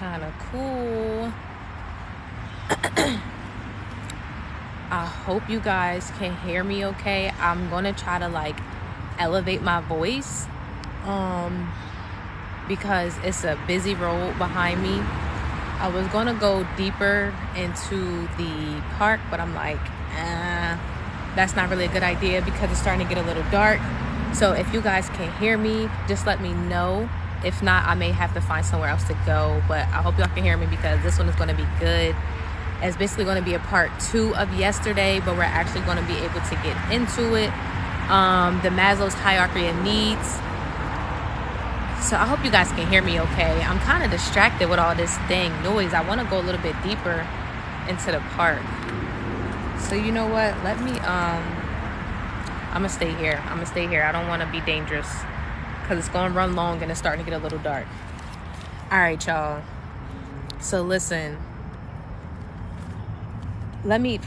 kind of cool. I hope you guys can hear me okay. I'm gonna try to like elevate my voice because it's a busy road behind me. I was gonna go deeper into the park, but I'm like, that's not really a good idea because it's starting to get a little dark. So if you guys can hear me, just let me know. If not, I may have to find somewhere else to go, but I hope y'all can hear me because this one is going to be good. It's basically going to be a part 2 of yesterday, but we're actually going to be able to get into it. The Maslow's hierarchy of needs. So I hope you guys can hear me okay. I'm kind of distracted with all this noise. I want to go a little bit deeper into the park. So you know what? Let me, I'm going to stay here. I don't want to be dangerous because it's going to run long and it's starting to get a little dark. All right, y'all. So listen. Let me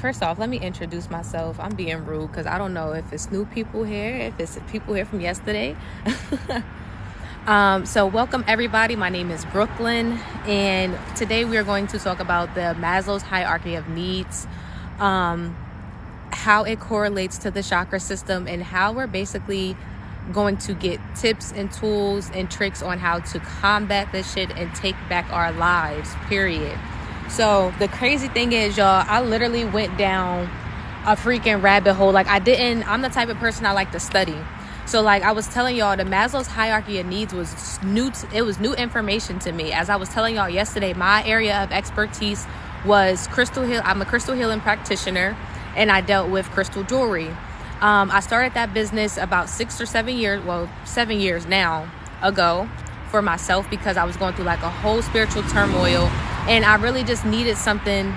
introduce myself. I'm being rude because I don't know if it's new people here, if it's people here from yesterday. So welcome everybody. My name is Brooklyn, and today we are going to talk about the Maslow's hierarchy of needs, how it correlates to the chakra system, and how we're basically going to get tips and tools and tricks on how to combat this shit and take back our lives, period. So the crazy thing is, y'all, I literally went down a freaking rabbit hole. Like I'm the type of person I like to study. So like I was telling y'all, the Maslow's hierarchy of needs was new. It was new information to me. As I was telling y'all yesterday, my area of expertise was crystal heal. I'm a crystal healing practitioner, and I dealt with crystal jewelry. I started that business about 7 years now ago for myself because I was going through like a whole spiritual turmoil, and I really just needed something.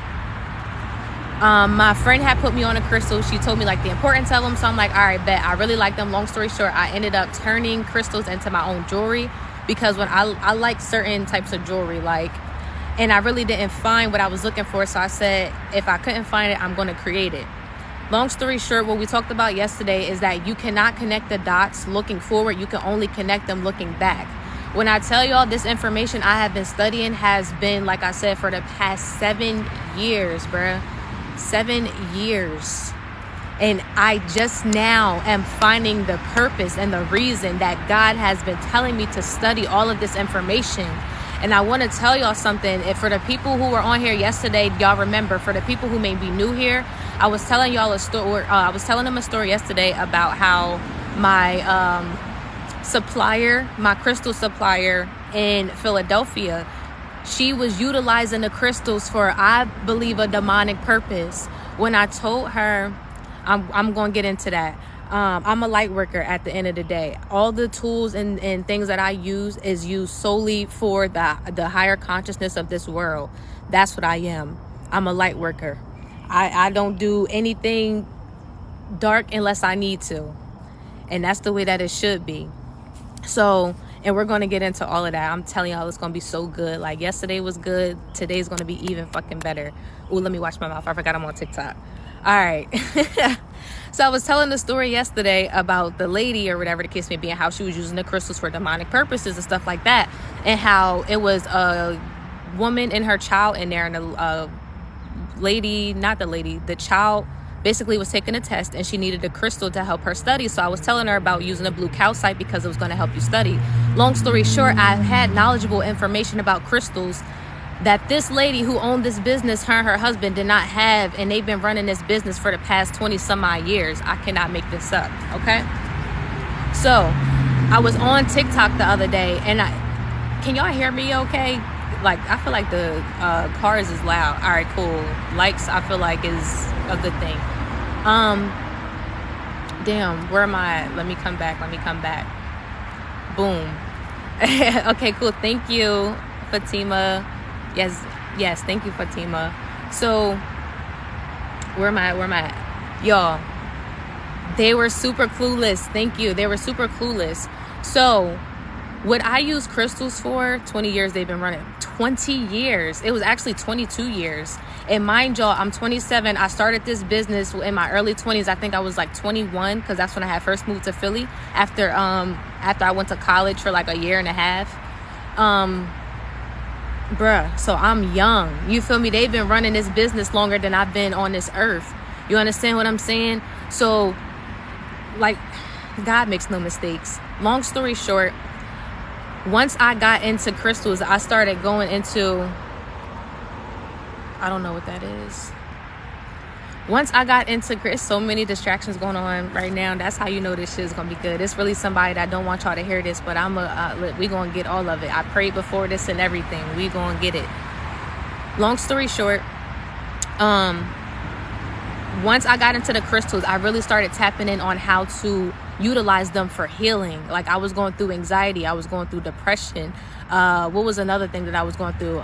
My friend had put me on a crystal. She told me like the importance of them. So I'm like, all right, bet. I really like them. Long story short, I ended up turning crystals into my own jewelry because when I like certain types of jewelry, and I really didn't find what I was looking for. So I said, if I couldn't find it, I'm going to create it. Long story short, what we talked about yesterday is that you cannot connect the dots looking forward. You can only connect them looking back. When I tell y'all this information I have been studying has been, like I said, for the past 7 years, bruh. 7 years. And I just now am finding the purpose and the reason that God has been telling me to study all of this information. And I want to tell y'all something. If for the people who were on here yesterday, y'all remember, for the people who may be new here, I was telling y'all a story. I was telling them a story yesterday about how my my crystal supplier in Philadelphia, she was utilizing the crystals for, I believe, a demonic purpose. When I told her, I'm going to get into that. I'm a light worker at the end of the day. All the tools and things that I use is used solely for the higher consciousness of this world. That's what I am. I'm a light worker. I don't do anything dark unless I need to. And that's the way that it should be. So, and we're going to get into all of that. I'm telling y'all, it's going to be so good. Like yesterday was good. Today's going to be even fucking better. Ooh, let me watch my mouth. I forgot I'm on TikTok. All right. So I was telling the story yesterday about the lady or whatever the case may be, and how she was using the crystals for demonic purposes and stuff like that. And how it was a woman and her child in there, and the child basically was taking a test, and she needed a crystal to help her study. So I was telling her about using a blue calcite because it was going to help you study. Long story short, I had knowledgeable information about crystals that this lady who owned this business, her and her husband, did not have, and they've been running this business for the past 20 some odd years. I cannot make this up, okay? So I was on TikTok the other day, and can y'all hear me okay? Like, I feel like the cars is loud. All right, cool. Likes, I feel like, is a good thing. Damn, where am I? Let me come back. Boom. Okay, cool. Thank you, Fatima. Yes, thank you, Fatima. So, where am I? Y'all, they were super clueless. Thank you. They were super clueless. So, what I use crystals for, 20 years they've been running. 20 years. It was actually 22 years. And mind y'all, I'm 27. I started this business in my early 20s. I think I was like 21 because that's when I had first moved to Philly after I went to college for like a year and a half. bruh, so I'm young. You feel me? They've been running this business longer than I've been on this earth. You understand what I'm saying? So, like, God makes no mistakes. Long story short, once I got into crystals, I started going into, I don't know what that is. Once I got into, so many distractions going on right now. That's how you know this shit is gonna be good. It's really somebody that don't want y'all to hear this, but we gonna get all of it. I prayed before this and everything. We gonna get it. Long story short, once I got into the crystals, I really started tapping in on how to utilize them for healing. Like, I was going through anxiety, I was going through depression. What was another thing that I was going through?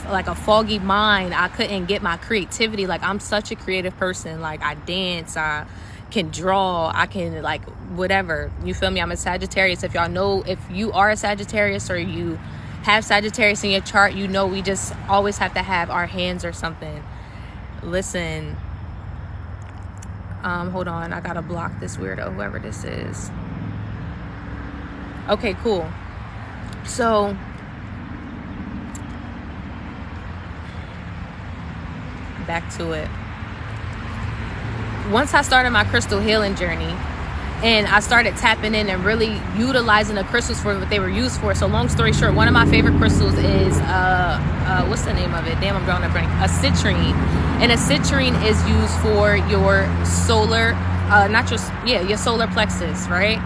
Like a foggy mind. I couldn't get my creativity. Like, I'm such a creative person. Like, I dance, I can draw, I can, like, whatever. You feel me? I'm a Sagittarius. If y'all know, if you are a Sagittarius or you have Sagittarius in your chart, you know we just always have to have our hands or something. Listen, hold on, I gotta block this weirdo, whoever this is. Okay, cool. So back to it. Once I started my crystal healing journey and I started tapping in and really utilizing the crystals for what they were used for. So long story short, one of my favorite crystals is what's the name of it? Damn, I'm drawing a blank. A citrine. And a citrine is used for your solar, your solar plexus, right?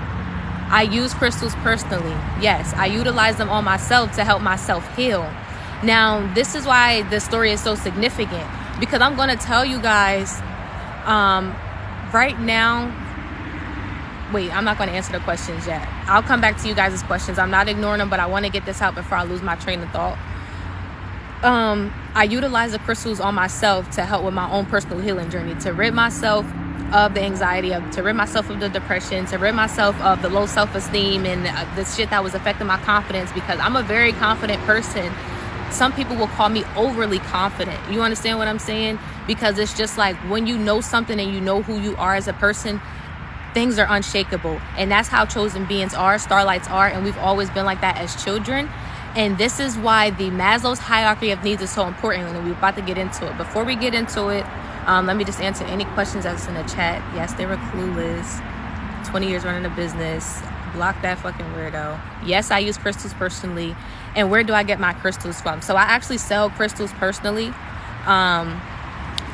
I use crystals personally. Yes, I utilize them on myself to help myself heal. Now, this is why the story is so significant, because I'm going to tell you guys right now. Wait, I'm not going to answer the questions yet. I'll come back to you guys' questions. I'm not ignoring them, but I want to get this out before I lose my train of thought. I utilize the crystals on myself to help with my own personal healing journey, to rid myself of the anxiety, to rid myself of the depression, to rid myself of the low self-esteem and the shit that was affecting my confidence, because I'm a very confident person. Some people will call me overly confident. You understand what I'm saying? Because it's just like, when you know something and you know who you are as a person, things are unshakable. And that's how chosen beings are, starlights are, and we've always been like that as children. And this is why the Maslow's hierarchy of needs is so important, and we're about to get into it. Before we get into it, let me just answer any questions that's in the chat. Yes, they were clueless. 20 years running a business. Block that fucking weirdo. Yes, I use crystals personally. And where do I get my crystals from? So I actually sell crystals personally.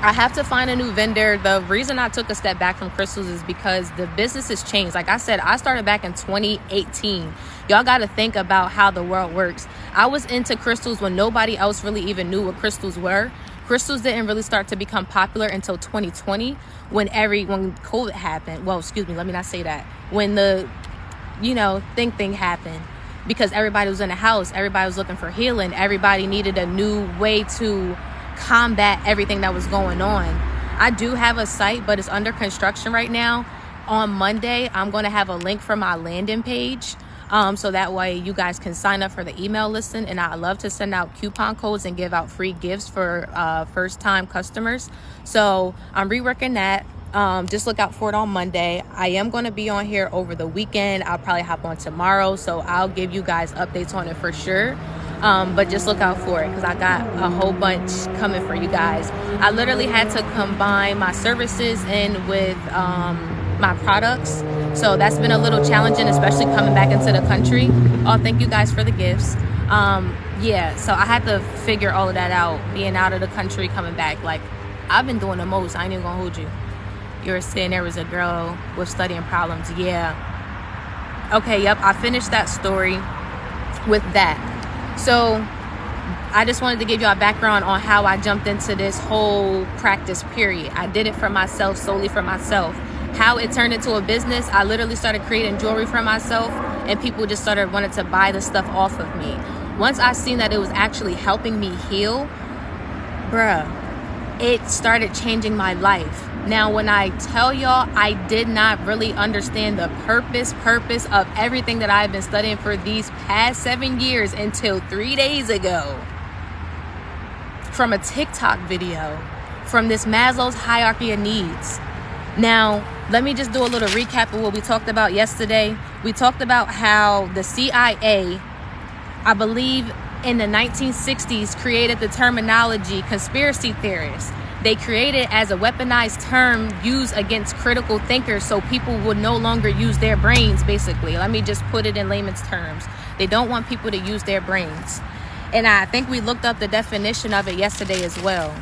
I have to find a new vendor. The reason I took a step back from crystals is because the business has changed. Like I said, I started back in 2018. Y'all got to think about how the world works. I was into crystals when nobody else really even knew what crystals were. Crystals didn't really start to become popular until 2020 when COVID happened. Well, excuse me, let me not say that. When the, thing happened. Because everybody was in the house. Everybody was looking for healing. Everybody needed a new way to combat everything that was going on. I do have a site, but it's under construction right now. On Monday, I'm going to have a link for my landing page. So that way you guys can sign up for the email listen, and I love to send out coupon codes and give out free gifts for first time customers. So I'm reworking that. Just look out for it on Monday. I am going to be on here over the weekend. I'll probably hop on tomorrow, so I'll give you guys updates on it for sure. But just look out for it, because I got a whole bunch coming for you guys. I literally had to combine my services in with my products, so that's been a little challenging, especially coming back into the country. Oh, thank you guys for the gifts. So I had to figure all of that out, being out of the country, coming back. Like, I've been doing the most. I ain't even gonna hold you. You were saying there was a girl with studying problems. Yeah. Okay, yep, I finished that story with that. So I just wanted to give you a background on how I jumped into this whole practice period. I did it for myself, solely for myself. How it turned into a business, I literally started creating jewelry for myself, and people just started wanting to buy the stuff off of me. Once I seen that it was actually helping me heal, it started changing my life. Now, when I tell y'all, I did not really understand the purpose of everything that I've been studying for these past 7 years until 3 days ago. From a TikTok video, from this Maslow's hierarchy of needs. Now, let me just do a little recap of what we talked about yesterday. We talked about how the CIA, I believe in the 1960s created the terminology conspiracy theorists. They created it as a weaponized term used against critical thinkers so people would no longer use their brains, basically. Let me just put it in layman's terms. They don't want people to use their brains. And I think we looked up the definition of it yesterday as well.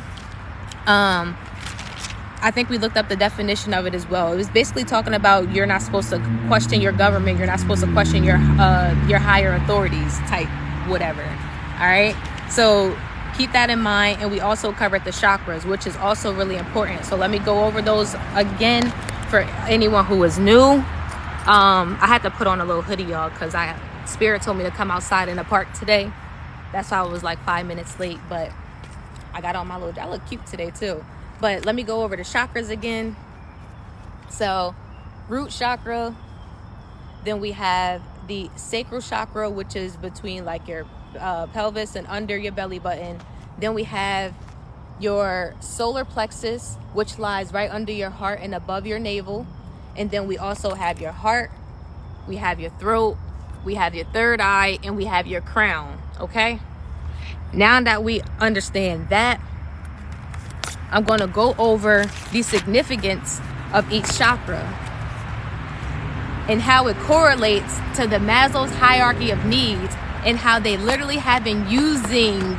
It was basically talking about you're not supposed to question your government. You're not supposed to question your higher authorities type whatever. All right. So keep that in mind. And we also covered the chakras, which is also really important. So let me go over those again for anyone who is new. I had to put on a little hoodie, y'all, because Spirit told me to come outside in the park today. That's why I was like 5 minutes late, but I got on my little, I look cute today too. But let me go over the chakras again. So root chakra, then we have the sacral chakra, which is between like your pelvis and under your belly button. Then we have your solar plexus, which lies right under your heart and above your navel. And then we also have your heart, we have your throat, we have your third eye, and we have your crown. Okay, now that we understand that, I'm going to go over the significance of each chakra and how it correlates to the Maslow's hierarchy of needs and how they literally have been using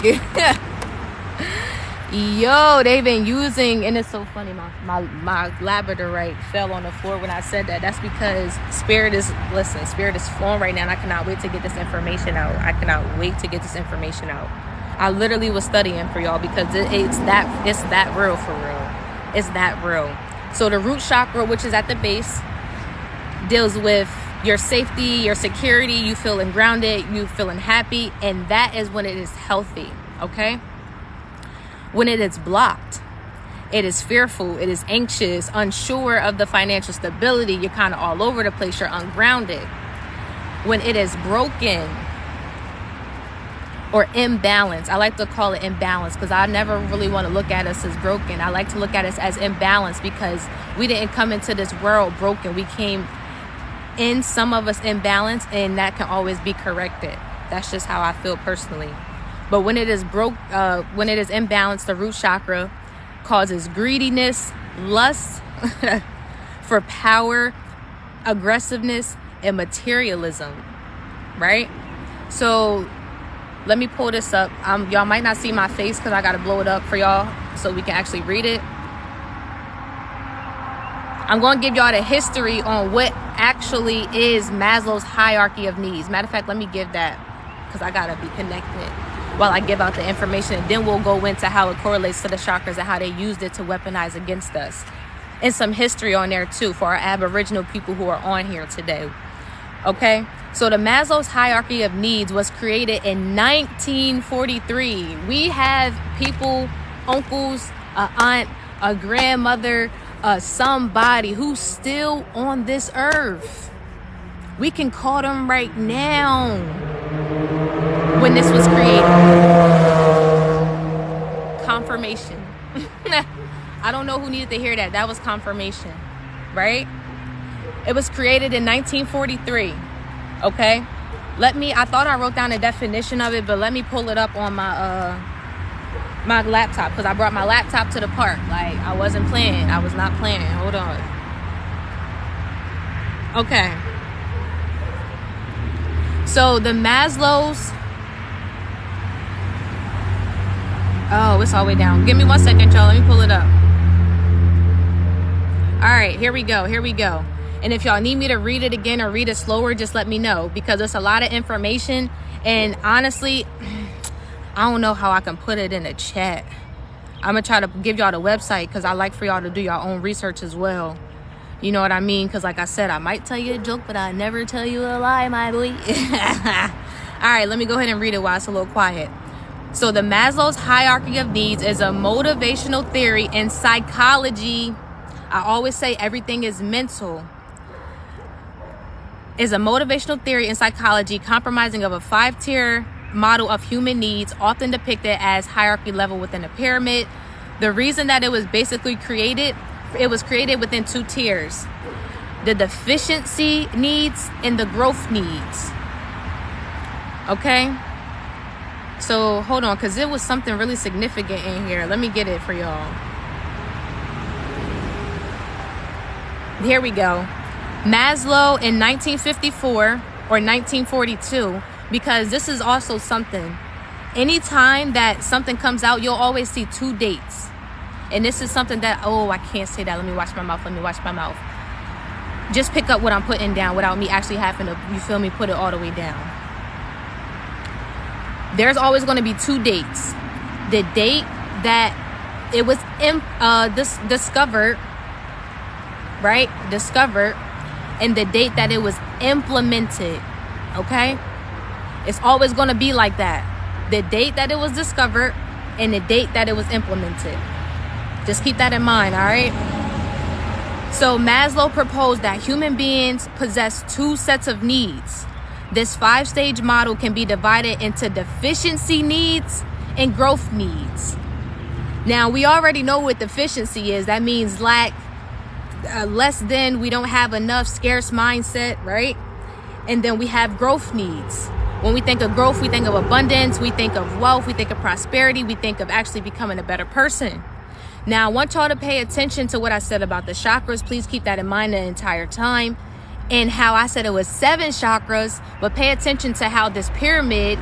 they've been using, and it's so funny, my labradorite fell on the floor when I said that. That's because Spirit is flowing right now, and I cannot wait to get this information out. I literally was studying for y'all because it's that real for real. It's that real. So the root chakra, which is at the base, deals with your safety, your security, you feeling grounded, you feeling happy, and that is when it is healthy, okay? When it is blocked, it is fearful, it is anxious, unsure of the financial stability, you're kind of all over the place, you're ungrounded. When it is broken or imbalanced, I like to call it imbalance because I never really want to look at us as broken. I like to look at us as imbalanced because we didn't come into this world broken. We came in, some of us, imbalanced, and that can always be corrected. That's just how I feel personally. But when it is when it is imbalanced, the root chakra causes greediness, lust for power, aggressiveness, and materialism, right? So let me pull this up. Y'all might not see my face because I got to blow it up for y'all so we can actually read it. I'm going to give y'all the history on what actually is Maslow's hierarchy of needs. Matter of fact, let me give that because I got to be connected while I give out the information. And then we'll go into how it correlates to the chakras and how they used it to weaponize against us. And some history on there too for our Aboriginal people who are on here today. Okay? So the Maslow's hierarchy of needs was created in 1943. We have people, uncles, an aunt, a grandmother, somebody who's still on this earth. We can call them right now when this was created. Confirmation. I don't know who needed to hear that. That was confirmation, right? It was created in 1943. Okay, I thought I wrote down a definition of it, but let me pull it up on my my laptop because I brought my laptop to the park. Like, I wasn't playing. I was not playing. Hold on. Okay. So the Maslow's. Oh, it's all the way down. Give me 1 second, y'all. Let me pull it up. All right, here we go. And if y'all need me to read it again or read it slower, just let me know because it's a lot of information. And honestly, I don't know how I can put it in a chat. I'm going to try to give y'all the website because I like for y'all to do your own research as well. You know what I mean? Because like I said, I might tell you a joke, but I never tell you a lie, my boy. All right, let me go ahead and read it while it's a little quiet. So the Maslow's hierarchy of needs is a motivational theory in psychology. I always say everything is mental. Is a motivational theory in psychology comprising of a 5-tier model of human needs, often depicted as hierarchy level within a pyramid. The reason that it was basically created, it was created within 2 tiers: the deficiency needs and the growth needs. Okay? So hold on, because it was something really significant in here. Let me get it for y'all. Here we go. Maslow in 1954 or 1942, because this is also something. Anytime that something comes out, you'll always see two dates. And this is something that, oh, I can't say that. Let me watch my mouth. Just pick up what I'm putting down without me actually having to, you feel me, put it all the way down. There's always going to be two dates. The date that it was discovered, right? Discovered, and the date that it was implemented, okay? It's always going to be like that. The date that it was discovered and the date that it was implemented. Just keep that in mind, all right? So Maslow proposed that human beings possess two sets of needs. This 5-stage model can be divided into deficiency needs and growth needs. Now, we already know what deficiency is. That means lack, less than, we don't have enough, scarce mindset, right? And then we have growth needs. When we think of growth, we think of abundance, we think of wealth, we think of prosperity, we think of actually becoming a better person. Now, I want y'all to pay attention to what I said about the chakras. Please keep that in mind the entire time. And how I said it was 7 chakras, but pay attention to how this pyramid,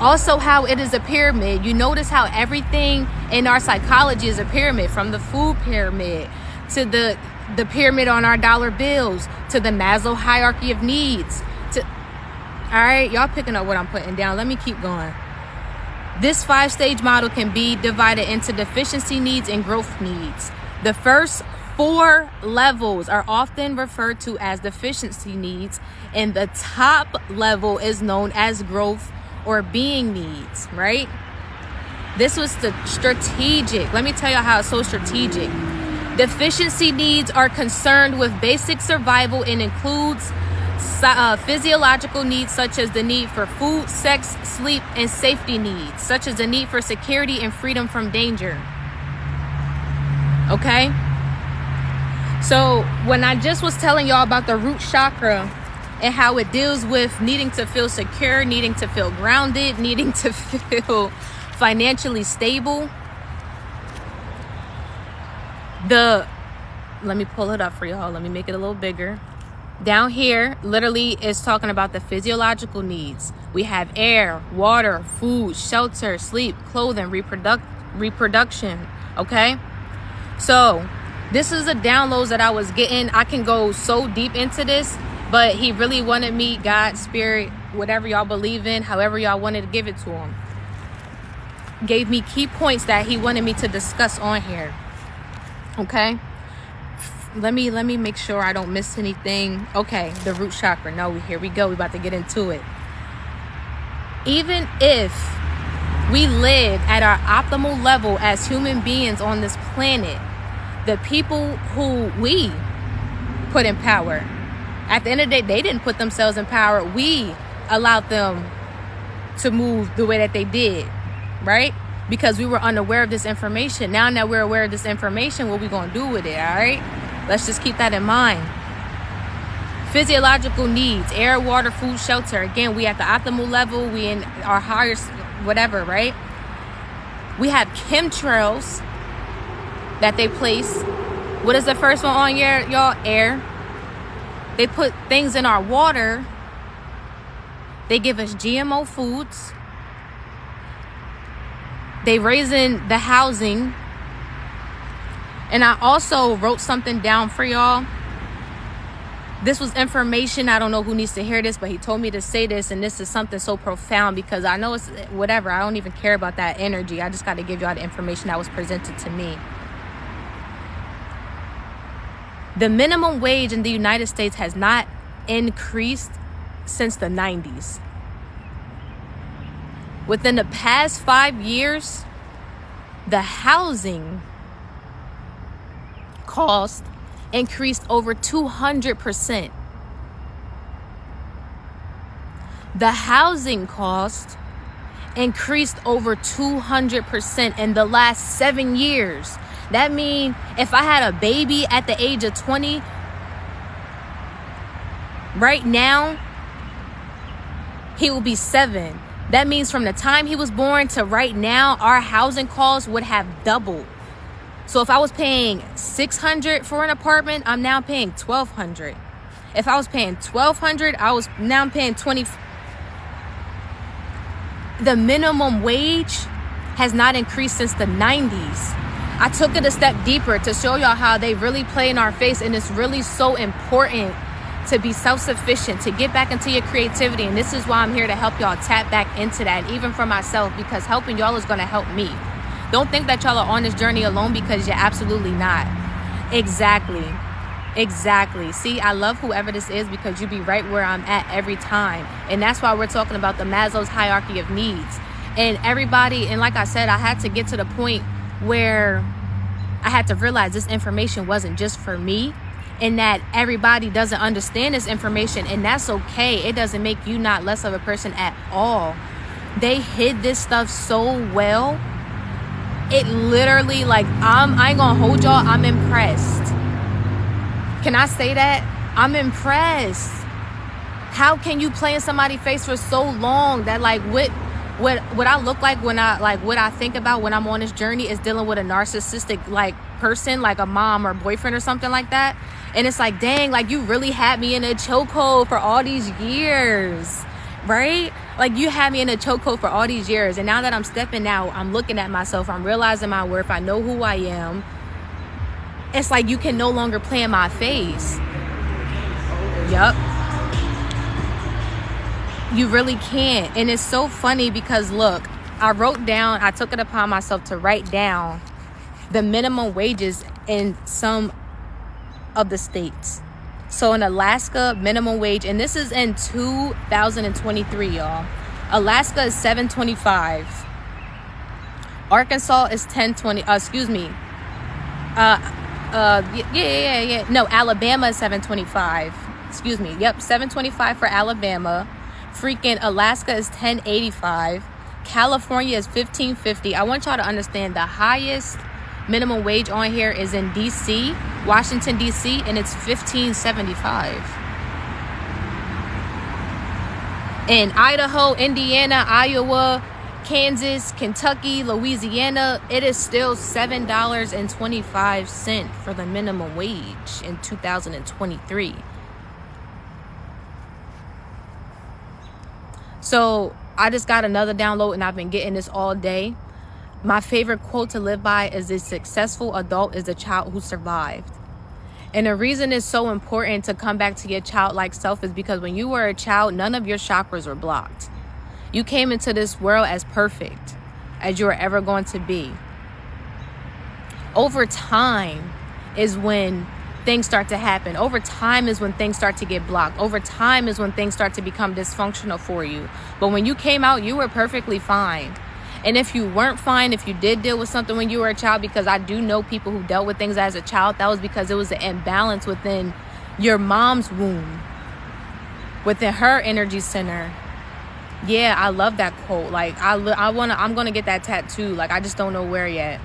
also how it is a pyramid. You notice how everything in our psychology is a pyramid, from the food pyramid to the pyramid on our dollar bills to the Maslow hierarchy of needs. All right, y'all picking up what I'm putting down. Let me keep going. This 5-stage model can be divided into deficiency needs and growth needs. The first 4 levels are often referred to as deficiency needs, and the top level is known as growth or being needs, right? This was strategic. Let me tell you how it's so strategic. Deficiency needs are concerned with basic survival and includes physiological needs such as the need for food, sex, sleep, and safety needs, such as the need for security and freedom from danger. Okay? So when I just was telling y'all about the root chakra and how it deals with needing to feel secure, needing to feel grounded, needing to feel financially stable, let me pull it up for y'all. Let me make it a little bigger. Down here, literally, is talking about the physiological needs. We have air, water, food, shelter, sleep, clothing, reproduction. Okay? So, this is the downloads that I was getting. I can go so deep into this, but he really wanted me, God, spirit, whatever y'all believe in, however y'all wanted to give it to him, gave me key points that he wanted me to discuss on here. Okay? Let me make sure I don't miss anything. Okay, the root chakra. No, here we go. We're about to get into it. Even if we live at our optimal level as human beings on this planet, the people who we put in power, at the end of the day, they didn't put themselves in power. We allowed them to move the way that they did, right? Because we were unaware of this information. Now that we're aware of this information, what we going to do with it, all right? Let's just keep that in mind. Physiological needs, air, water, food, shelter. Again, we at the optimal level. We in our highest, whatever, right? We have chemtrails that they place. What is the first one on here, y'all? Air. They put things in our water. They give us GMO foods. They raising the housing. And I also wrote something down for y'all. This was information. I don't know who needs to hear this, but he told me to say this. And this is something so profound because I know it's whatever. I don't even care about that energy. I just got to give y'all the information that was presented to me. The minimum wage in the United States has not increased since the 90s. Within the past 5 years, the housing cost increased over 200%. The housing cost increased over 200% in the last 7 years. That means if I had a baby at the age of 20, right now, he will be 7. That means from the time he was born to right now, our housing costs would have doubled. So if I was paying $600 for an apartment, I'm now paying $1,200. If I was paying $1,200, I'm paying $20. The minimum wage has not increased since the 90s. I took it a step deeper to show y'all how they really play in our face, and it's really so important to be self-sufficient, to get back into your creativity. And this is why I'm here to help y'all tap back into that, even for myself, because helping y'all is going to help me. Don't think that y'all are on this journey alone, because you're absolutely not. Exactly. See, I love whoever this is, because you be right where I'm at every time. And that's why we're talking about the Maslow's hierarchy of needs. And everybody, and like I said, I had to get to the point where I had to realize this information wasn't just for me, and that everybody doesn't understand this information, and that's okay. It doesn't make you not less of a person at all. They hid this stuff so well. It literally, like, I ain't gonna hold y'all, I'm impressed. Can I say that? I'm impressed. How can you play in somebody's face for so long that, like, what I look like when what I think about when I'm on this journey is dealing with a narcissistic, like, person, like a mom or boyfriend or something like that. And it's like, dang, like, you really had me in a chokehold for all these years, right? Like, you had me in a chokehold for all these years. And now that I'm stepping out, I'm looking at myself, I'm realizing my worth, I know who I am. It's like you can no longer play in my face. Yup. You really can't. And it's so funny because, look, I took it upon myself to write down the minimum wages in some of the states. So in Alaska, minimum wage, and this is in 2023, y'all. Alaska is $7.25. Arkansas is $10.20. No, Alabama is $7.25. Yep, $7.25 for Alabama. Freaking Alaska is $10.85. California is $15.50. I want y'all to understand the highest minimum wage on here is in DC, Washington DC, and it's $15.75. In Idaho, Indiana, Iowa, Kansas, Kentucky, Louisiana, it is still $7.25 for the minimum wage in 2023. So I just got another download, and I've been getting this all day. My favorite quote to live by is, a successful adult is a child who survived. And the reason it's so important to come back to your childlike self is because when you were a child, none of your chakras were blocked. You came into this world as perfect as you are ever going to be. Over time is when things start to happen. Over time is when things start to get blocked. Over time is when things start to become dysfunctional for you. But when you came out, you were perfectly fine. And if you weren't fine, if you did deal with something when you were a child, because I do know people who dealt with things as a child, that was because it was an imbalance within your mom's womb, within her energy center. Yeah, I love that quote. Like, I'm gonna get that tattoo. Like, I just don't know where yet.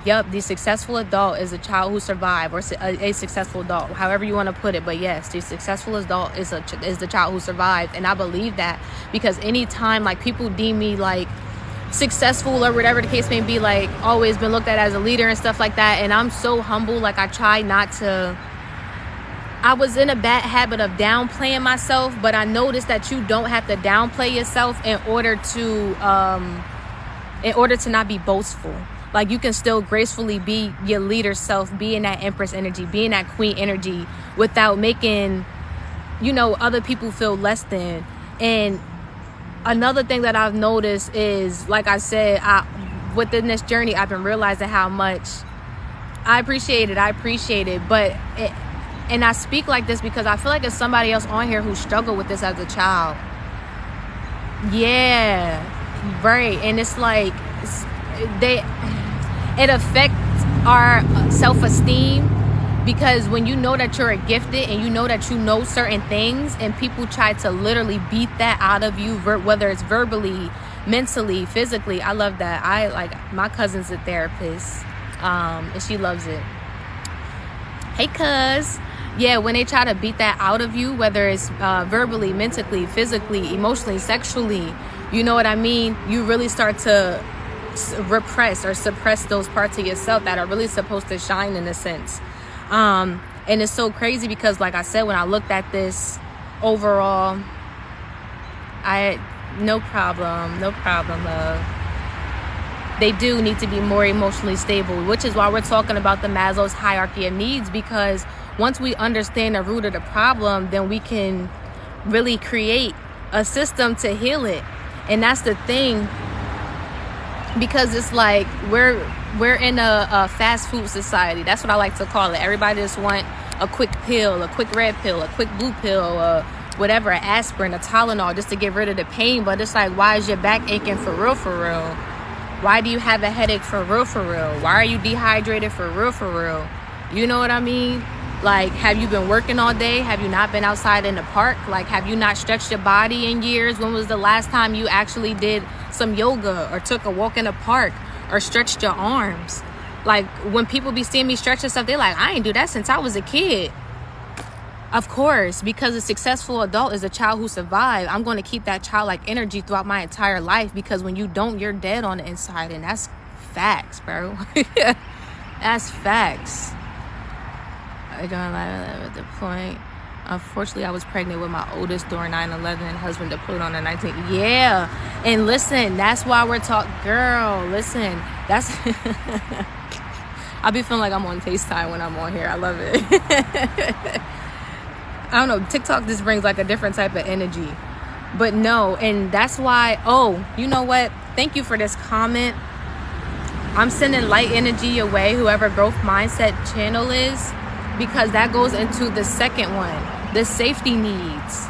Yep, the successful adult is a child who survived, or a successful adult, however you want to put it. But yes, the successful adult is the child who survived. And I believe that because anytime, like, people deem me like successful or whatever the case may be, like, always been looked at as a leader and stuff like that, and I'm so humble. Like, I try not to. I was in a bad habit of downplaying myself, but I noticed that you don't have to downplay yourself in order to not be boastful. Like, you can still gracefully be your leader self, be in that empress energy, be in that queen energy, without making, other people feel less than. And another thing that I've noticed is, like I said, within this journey, I've been realizing how much I appreciate it. But and I speak like this because I feel like there's somebody else on here who struggled with this as a child. Yeah, right. And it's like it affects our self-esteem, because when you know that you're gifted and you know that you know certain things, and people try to literally beat that out of you, whether it's verbally, mentally, physically. I love that. My cousin's a therapist, and she loves it. Hey, cuz. Yeah, when they try to beat that out of you, whether it's verbally, mentally, physically, emotionally, sexually, You know what I mean? You really start to repress or suppress those parts of yourself that are really supposed to shine, in a sense. And it's so crazy because, like I said, when I looked at this overall, no problem, love. They do need to be more emotionally stable, which is why we're talking about the Maslow's hierarchy of needs, because once we understand the root of the problem, then we can really create a system to heal it. And that's the thing, because it's like we're in a fast food society. That's what I like to call it. Everybody just want a quick pill, a quick red pill, a quick blue pill, whatever, an aspirin, a Tylenol, just to get rid of the pain. But it's like, why is your back aching for real, for real? Why do you have a headache for real, for real? Why are you dehydrated for real, for real? You know what I mean? Like, have you been working all day? Have you not been outside in the park? Like, have you not stretched your body in years? When was the last time you actually did some yoga or took a walk in the park or stretched your arms? Like, when people be seeing me stretch and stuff, they're like, I ain't do that since I was a kid. Of course, because a successful adult is a child who survived. I'm going to keep that childlike energy throughout my entire life, because when you don't, you're dead on the inside. And that's facts, bro. That's facts. I don't lie at the point. Unfortunately, I was pregnant with my oldest during 9/11. Husband deployed on the 19th. Yeah. And listen, that's why we're talking. Girl, listen. That's... I be feeling like I'm on FaceTime when I'm on here. I love it. I don't know, TikTok just brings like a different type of energy. But no, and that's why, you know what? Thank you for this comment. I'm sending light energy your way, whoever growth mindset channel is, because that goes into the second one, the safety needs.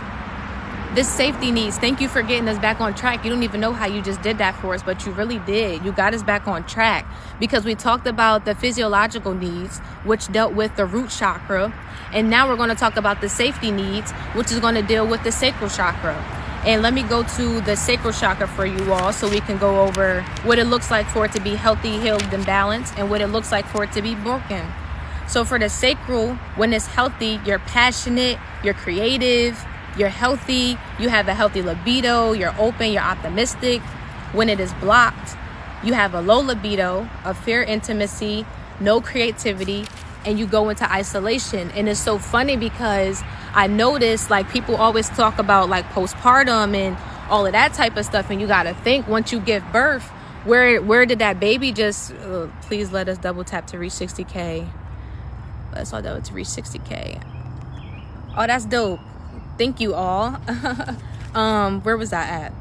This safety needs. Thank you for getting us back on track. You don't even know how you just did that for us, but you really did. You got us back on track, because we talked about the physiological needs, which dealt with the root chakra. And now we're going to talk about the safety needs, which is going to deal with the sacral chakra. And let me go to the sacral chakra for you all, so we can go over what it looks like for it to be healthy, healed, and balanced, and what it looks like for it to be broken. So for the sacral, when it's healthy, you're passionate, you're creative, you're healthy, you have a healthy libido, you're open, you're optimistic. When it is blocked, you have a low libido, a fear intimacy, no creativity, and you go into isolation. And it's so funny because I noticed, like, people always talk about like postpartum and all of that type of stuff, and you got to think, once you give birth, where did that baby just please let us double tap to reach 60K. Let's all double to reach 60K. Oh, that's dope. Thank you all. Where was I at?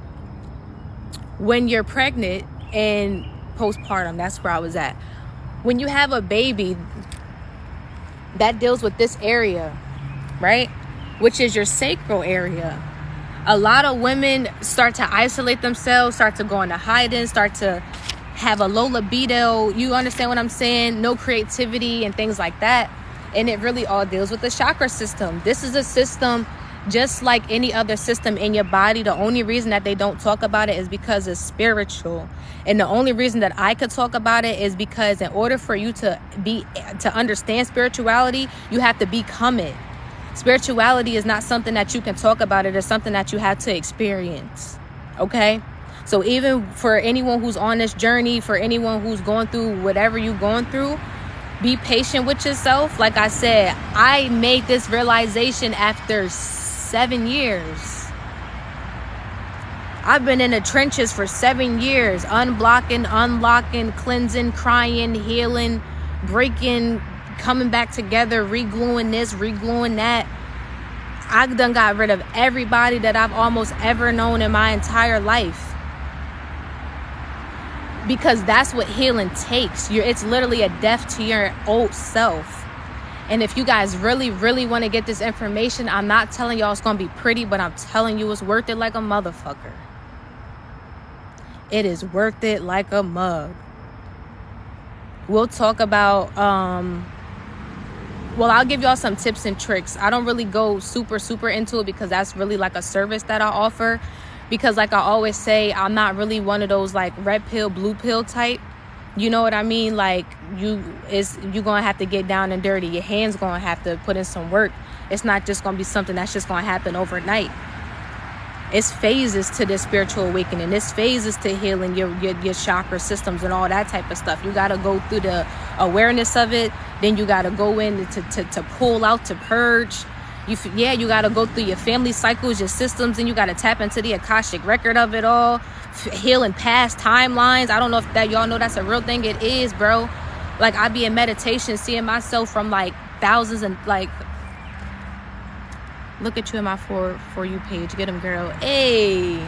When you're pregnant and postpartum, that's where I was at. When you have a baby, that deals with this area, right? Which is your sacral area. A lot of women start to isolate themselves, start to go into hiding, start to have a low libido. You understand what I'm saying? No creativity and things like that. And it really all deals with the chakra system. This is a system just like any other system in your body. The only reason that they don't talk about it is because it's spiritual. And the only reason that I could talk about it is because in order for you to understand spirituality, you have to become it. Spirituality is not something that you can talk about. It is something that you have to experience. Okay? So even for anyone who's on this journey, for anyone who's going through whatever you're going through, be patient with yourself. Like I said, I made this realization after 7 years. I've been in the trenches for 7 years, unblocking, unlocking, cleansing, crying, healing, breaking, coming back together, re-gluing this, re-gluing that. I done got rid of everybody that I've almost ever known in my entire life. Because that's what healing takes. It's literally a death to your old self. And if you guys really, really want to get this information, I'm not telling y'all it's going to be pretty, but I'm telling you it's worth it like a motherfucker. It is worth it like a mug. We'll talk about, I'll give y'all some tips and tricks. I don't really go super into it because that's really like a service that I offer. Because like I always say, I'm not really one of those like red pill, blue pill type. You know what I mean? Like you're going to have to get down and dirty. Your hands going to have to put in some work. It's not just going to be something that's just going to happen overnight. It's phases to this spiritual awakening. It's phases to healing your chakra systems and all that type of stuff. You got to go through the awareness of it. Then you got to go in to pull out, to purge. You got to go through your family cycles, your systems, and you got to tap into the Akashic record of it all. Healing past timelines. I don't know if that y'all know that's a real thing. It is, bro. Like, I be in meditation, seeing myself from like thousands and like, look at you in my for you page. Get them, girl. Hey.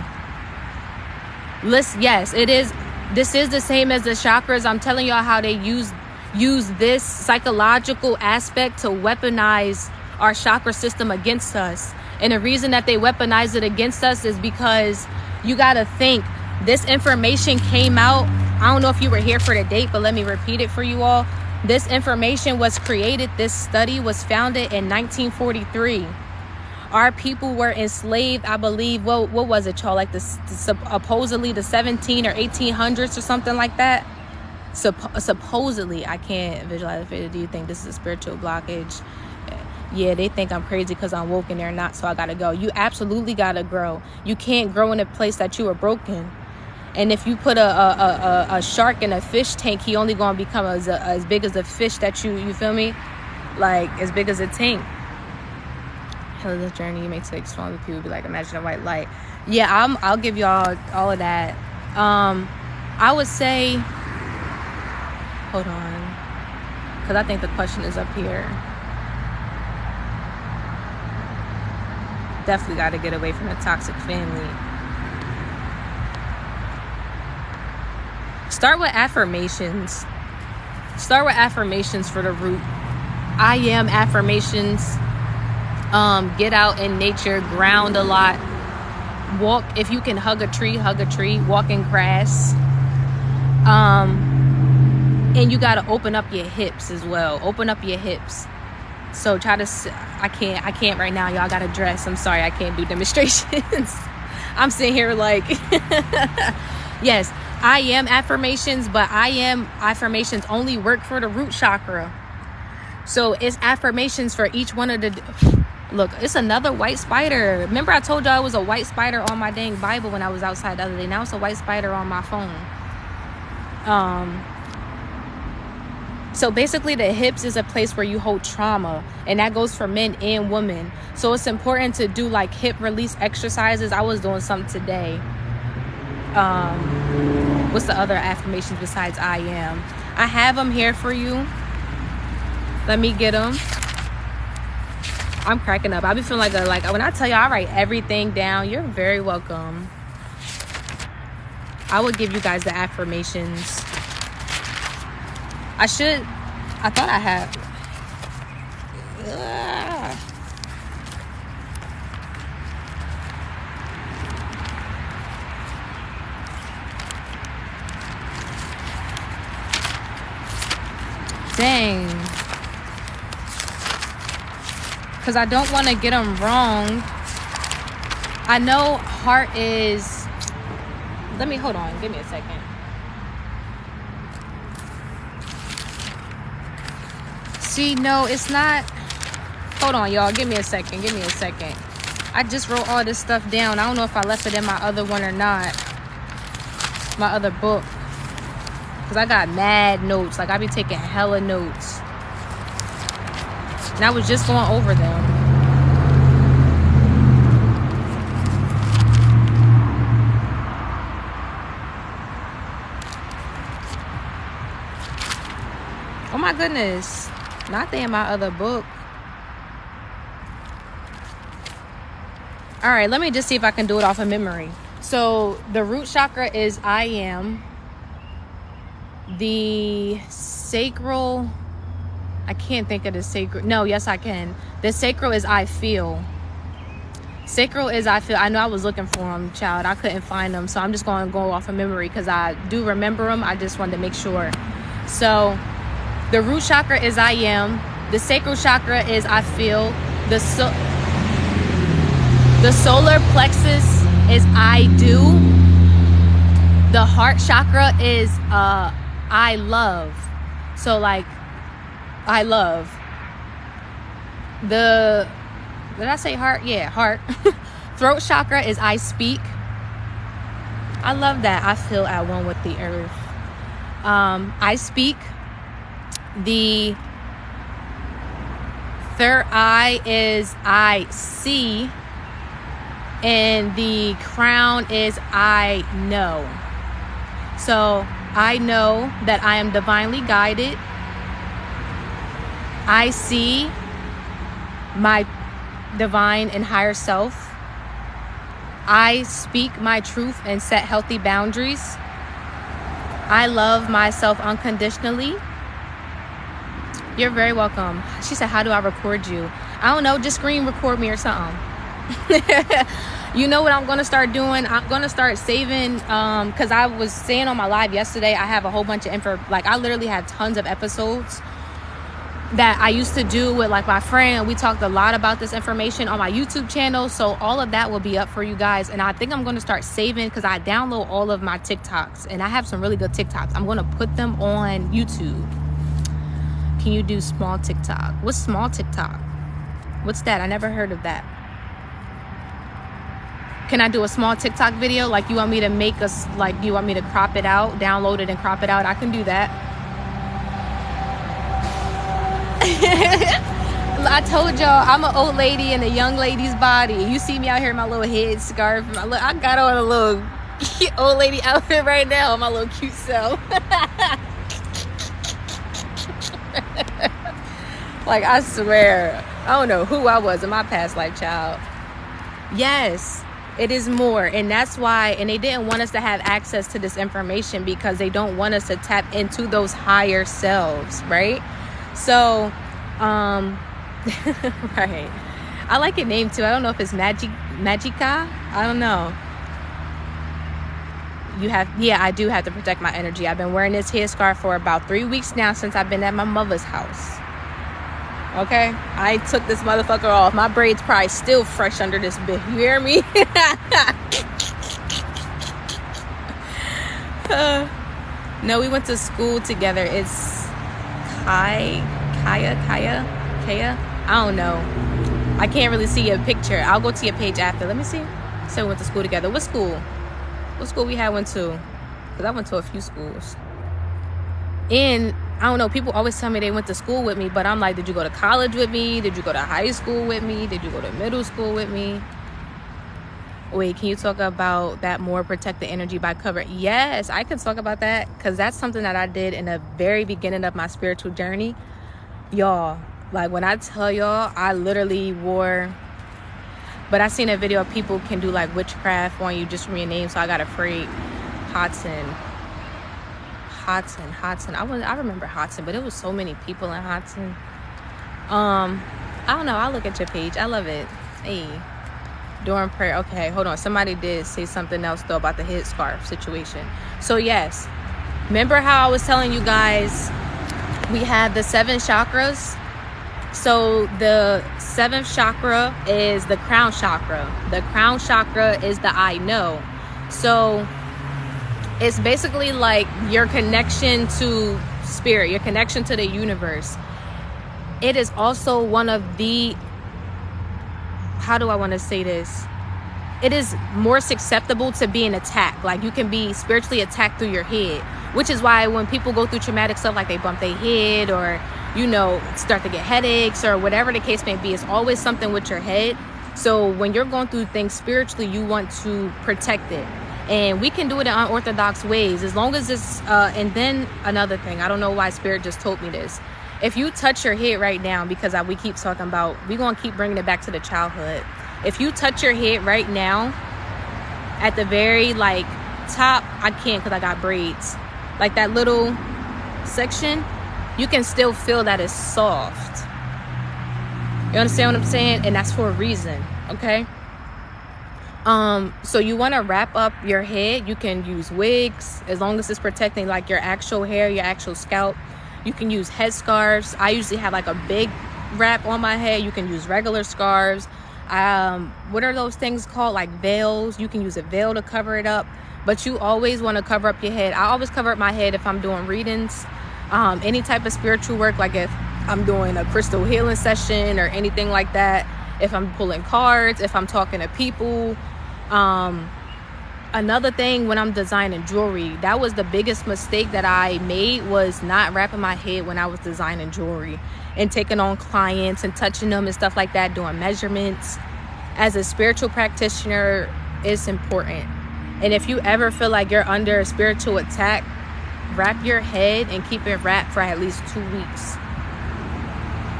Listen, yes, it is. This is the same as the chakras. I'm telling y'all how they use this psychological aspect to weaponize our chakra system against us. And the reason that they weaponize it against us is because you got to think, this information came out. I don't know if you were here for the date, but let me repeat it for you all. This information was created. This study was founded in 1943. Our people were enslaved, I believe, what was it, y'all? Like supposedly the 17 or 1800s or something like that. Supposedly, I can't visualize it. Do you think this is a spiritual blockage? Yeah, they think I'm crazy because I'm woke and they're not, so I gotta go. You absolutely gotta grow. You can't grow in a place that you are broken. And if you put a shark in a fish tank, he only gonna become as big as a fish that you feel me? Like, as big as a tank. Hell, this journey you may take stronger people be like, imagine a white light. Yeah, I'll give y'all all of that. I would say, hold on, because I think the question is up here. Definitely got to get away from a toxic family. Start with affirmations. Start with affirmations for the root. I am affirmations. Get out in nature, ground a lot, walk. If you can hug a tree, walk in grass. And you got to open up your hips as well. Open up your hips. So try to, I can't right now, y'all. I got to dress. I'm sorry, I can't do demonstrations. I'm sitting here like, yes, I am affirmations, but I am affirmations only work for the root chakra. So it's affirmations for each one of the, look, it's another white spider. Remember I told y'all it was a white spider on my dang Bible when I was outside the other day. Now it's a white spider on my phone. So basically the hips is a place where you hold trauma, and that goes for men and women. So it's important to do like hip release exercises. I was doing some today. What's the other affirmations besides I am? I have them here for you. Let me get them. I'm cracking up. I be feeling like when I tell you I write everything down, you're very welcome. I will give you guys the affirmations. I thought I had. Dang. Because I don't want to get them wrong. I know heart is. Hold on. Give me a second. See, no, it's not. Hold on, y'all. Give me a second. I just wrote all this stuff down. I don't know if I left it in my other one or not. My other book. Because I got mad notes. Like, I be taking hella notes. And I was just going over them. Oh my goodness. Not they in my other book. All right, let me just see if I can do it off of memory. So the root chakra is I am. The sacral, I can't think of the sacral. No, yes, I can. The sacral is I feel. Sacral is I feel. I know I was looking for them, child. I couldn't find them. So I'm just going to go off of memory because I do remember them. I just wanted to make sure. So the root chakra is I am. The sacral chakra is I feel. The solar plexus is I do. The heart chakra is I love. So like I love. Did I say heart? Yeah, heart. throat chakra is I speak. I love that. I feel at one with the earth. I speak. The third eye is I see. And the crown is I know. So I know that I am divinely guided. I see my divine and higher self. I speak my truth and set healthy boundaries. I love myself unconditionally. You're very welcome. She said, how do I record you? I don't know, just screen record me or something. You know what I'm going to start doing? I'm going to start saving, because I was saying on my live yesterday, I have a whole bunch of info. Like, I literally have tons of episodes that I used to do with like my friend. We talked a lot about this information on my YouTube channel. So all of that will be up for you guys. And I think I'm going to start saving, because I download all of my TikToks and I have some really good TikToks. I'm going to put them on YouTube. Can you do small TikTok? What's small TikTok? What's that? I never heard of that. Can I do a small TikTok video? Like, you want me to make us, like, you want me to crop it out, download it and crop it out? I can do that. I told y'all I'm an old lady in a young lady's body. You see me out here in my little head scarf. I got on a little old lady outfit right now, my little cute self. Like, I swear, I don't know who I was in my past life, child. Yes, it is more. And that's why, and they didn't want us to have access to this information because they don't want us to tap into those higher selves, right? So, right. I like your name too. I don't know if it's Magica. I don't know. Yeah, I do have to protect my energy. I've been wearing this headscarf for about 3 weeks now since I've been at my mother's house. Okay? I took this motherfucker off. My braids probably still fresh under this bit. You hear me? No, we went to school together. It's Kaya. I don't know. I can't really see your picture. I'll go to your page after. Let me see. So we went to school together. What school? What school we had went to? Because I went to a few schools. And I don't know, people always tell me they went to school with me, but I'm like, did you go to college with me? Did you go to high school with me? Did you go to middle school with me? Wait, can you talk about that more? Protect the energy by cover? Yes, I can talk about that, because that's something that I did in the very beginning of my spiritual journey. Y'all, like, when I tell y'all, I literally wore, but I seen a video of people can do like witchcraft on you just from your name, so I got afraid. Hudson. I remember Hudson, but it was so many people in Hudson. I don't know. I'll look at your page. I love it. Hey, during prayer. Okay, hold on. Somebody did say something else though about the headscarf situation. So yes, remember how I was telling you guys we have the 7 chakras. So the 7th chakra is the crown chakra. The crown chakra is the I know. So it's basically like your connection to spirit, your connection to the universe. It is also one of the, how do I want to say this? It is more susceptible to being attacked. Like, you can be spiritually attacked through your head, which is why when people go through traumatic stuff, like they bump their head or, you know, start to get headaches or whatever the case may be, it's always something with your head. So when you're going through things spiritually, you want to protect it. And we can do it in unorthodox ways, as long as it's, and then another thing, I don't know why Spirit just told me this. If you touch your head right now, because we keep talking about, we're going to keep bringing it back to the childhood. If you touch your head right now, at the very, like, top, I can't because I got braids. Like that little section, you can still feel that it's soft. You understand what I'm saying? And that's for a reason, okay? So you want to wrap up your head. You can use wigs as long as it's protecting like your actual hair, your actual scalp. You can use headscarves. I usually have like a big wrap on my head. You can use regular scarves. What are those things called? Like veils. You can use a veil to cover it up, but you always want to cover up your head. I always cover up my head if I'm doing readings, any type of spiritual work, like if I'm doing a crystal healing session or anything like that. if I'm pulling cards, if I'm talking to people. Another thing, when I'm designing jewelry, that was the biggest mistake that I made, was not wrapping my head when I was designing jewelry and taking on clients and touching them and stuff like that, doing measurements. As a spiritual practitioner, it's important. And if you ever feel like you're under a spiritual attack, wrap your head and keep it wrapped for at least 2 weeks.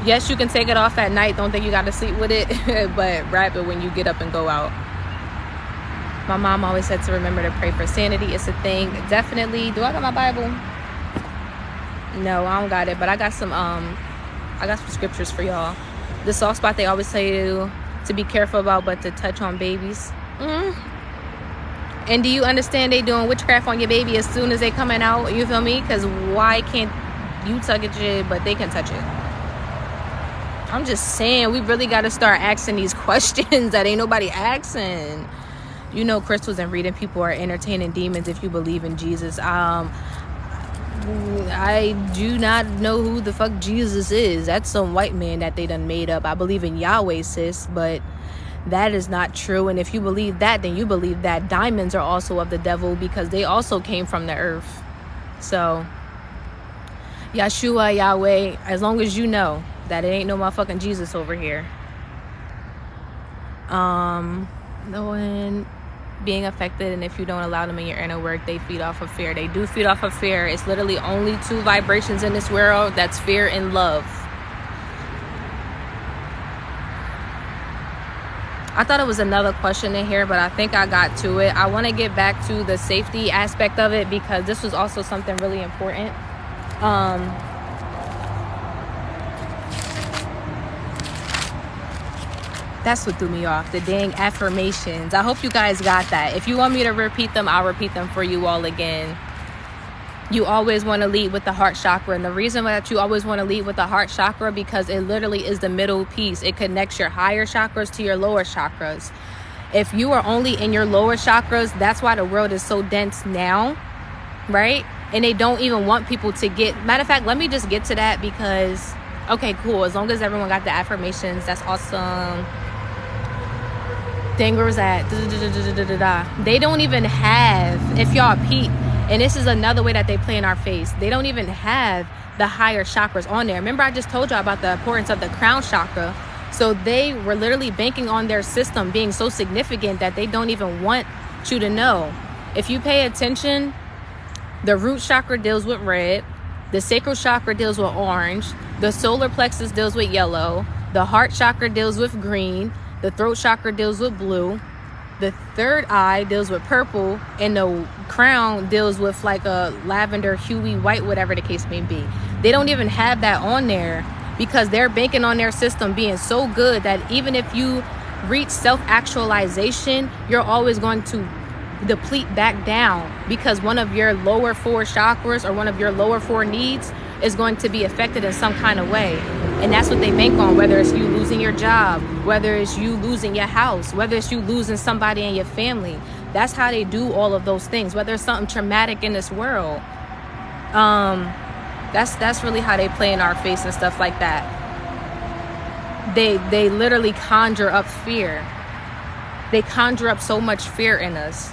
Yes, you can take it off at night. Don't think you got to sleep with it, but wrap it when you get up and go out. My mom always said to remember to pray for sanity. It's a thing. Definitely. Do I got my Bible? No, I don't got it, but I got some scriptures for y'all. The soft spot they always tell you to be careful about, but to touch on babies. And do you understand they doing witchcraft on your baby as soon as they coming out? You feel me? Because why can't you touch it, but they can touch it? I'm just saying, we really got to start asking these questions that ain't nobody asking. You know, crystals and reading people are entertaining demons if you believe in Jesus. I do not know who the fuck Jesus is. That's some white man that they done made up. I believe in Yahweh, sis, but that is not true. And if you believe that, then you believe that diamonds are also of the devil, because they also came from the earth. So, Yeshua, Yahweh, as long as you know that it ain't no motherfucking Jesus over here. Knowing being affected, and if you don't allow them in your inner work, they feed off of fear. They do feed off of fear. It's literally only 2 vibrations in this world. That's fear and love. I thought it was another question in here, but I think I got to it. I want to get back to the safety aspect of it, because this was also something really important. That's what threw me off, the dang affirmations. I hope you guys got that. If you want me to repeat them, I'll repeat them for you all again. You always want to lead with the heart chakra. And the reason that you always want to lead with the heart chakra, because it literally is the middle piece. It connects your higher chakras to your lower chakras. If you are only in your lower chakras, that's why the world is so dense now, right? And they don't even want people to get... Matter of fact, let me just get to that, because... Okay, cool. As long as everyone got the affirmations, that's awesome. Dang, where was that? They don't even have, if y'all peep, and this is another way that they play in our face, they don't even have the higher chakras on there. Remember, I just told y'all about the importance of the crown chakra. So they were literally banking on their system being so significant that they don't even want you to know. If you pay attention, the root chakra deals with red, the sacral chakra deals with orange, the solar plexus deals with yellow, the heart chakra deals with green, the throat chakra deals with blue, the third eye deals with purple, and the crown deals with like a lavender, huey, white, whatever the case may be. They don't even have that on there, because they're banking on their system being so good that even if you reach self-actualization, you're always going to deplete back down, because one of your lower 4 chakras or one of your lower 4 needs is going to be affected in some kind of way. And that's what they bank on, whether it's you losing your job, whether it's you losing your house, whether it's you losing somebody in your family. That's how they do all of those things, whether it's something traumatic in this world. That's really how they play in our face and stuff like that. They literally conjure up fear. They conjure up so much fear in us.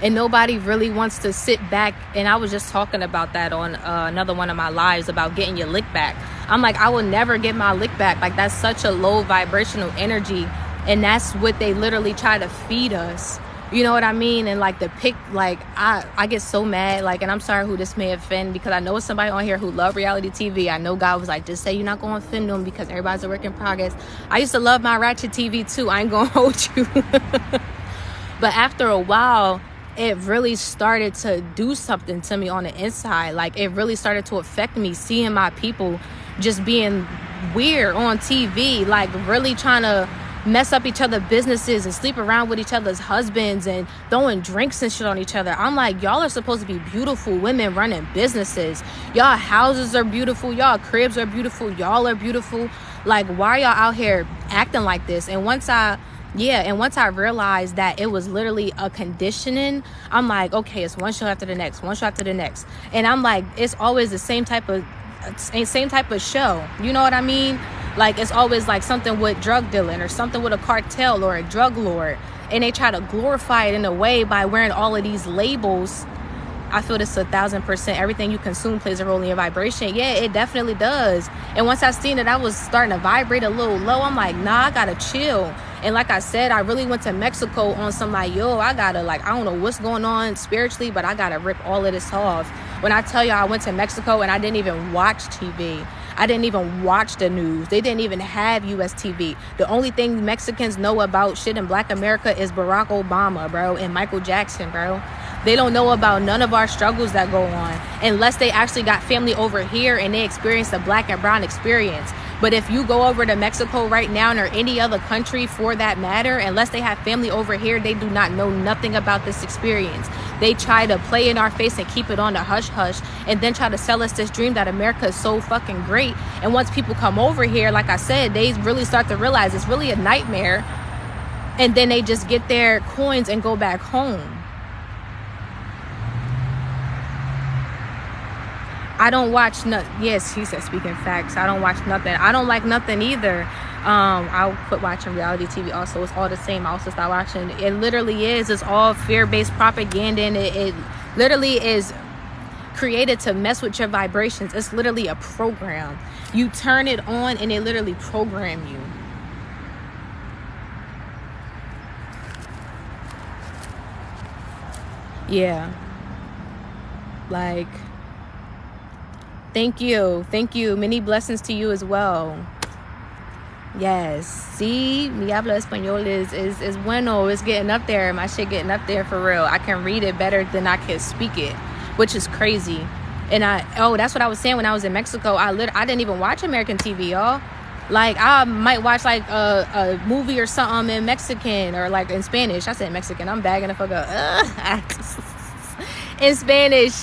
And nobody really wants to sit back. And I was just talking about that on another one of my lives, about getting your lick back. I'm like, I will never get my lick back. Like, that's such a low vibrational energy. And that's what they literally try to feed us. You know what I mean? And like I get so mad. Like, and I'm sorry who this may offend, because I know it's somebody on here who love reality TV. I know God was like, just say you're not going to offend them, because everybody's a work in progress. I used to love my ratchet TV too. I ain't going to hold you. But after a while, it really started to do something to me on the inside. Like, it really started to affect me, seeing my people just being weird on TV, like really trying to mess up each other's businesses and sleep around with each other's husbands and throwing drinks and shit on each other. I'm like, y'all are supposed to be beautiful women running businesses. Y'all houses are beautiful. Y'all cribs are beautiful. Y'all are beautiful. Like, why are y'all out here acting like this? And once I realized that it was literally a conditioning, I'm like, okay, it's one show after the next, one show after the next. And I'm like, it's always the same type of show. You know what I mean? Like, it's always like something with drug dealing or something with a cartel or a drug lord. And they try to glorify it in a way by wearing all of these labels. I feel this 1,000%. Everything you consume plays a role in your vibration. Yeah, it definitely does. And once I seen it, I was starting to vibrate a little low. I'm like, nah, I gotta chill. And like I said, I really went to Mexico on some like, yo, I gotta like, I don't know what's going on spiritually, but I gotta rip all of this off. When I tell y'all I went to Mexico and I didn't even watch TV. I didn't even watch the news. They didn't even have US TV. The only thing Mexicans know about shit in Black America is Barack Obama, bro, and Michael Jackson, bro. They don't know about none of our struggles that go on unless they actually got family over here and they experience the Black and brown experience. But if you go over to Mexico right now or any other country for that matter, unless they have family over here, they do not know nothing about this experience. They try to play in our face and keep it on the hush hush and then try to sell us this dream that America is so fucking great. And once people come over here, like I said, they really start to realize it's really a nightmare. And then they just get their coins and go back home. I don't watch nothing. Yes, he said speaking facts. I don't watch nothing. I don't like nothing either. I'll quit watching reality TV also. It's all the same. I also start watching. It literally is. It's all fear-based propaganda. And it literally is created to mess with your vibrations. It's literally a program. You turn it on and they literally program you. Yeah. Like... Thank you. Many blessings to you as well. Yes. See, mi hablo español is bueno. It's getting up there. My shit getting up there for real. I can read it better than I can speak it, which is crazy. And that's what I was saying when I was in Mexico. I didn't even watch American TV, y'all. Like, I might watch like a movie or something in Mexican or like in Spanish. I said Mexican. I'm bagging the fuck up. In Spanish.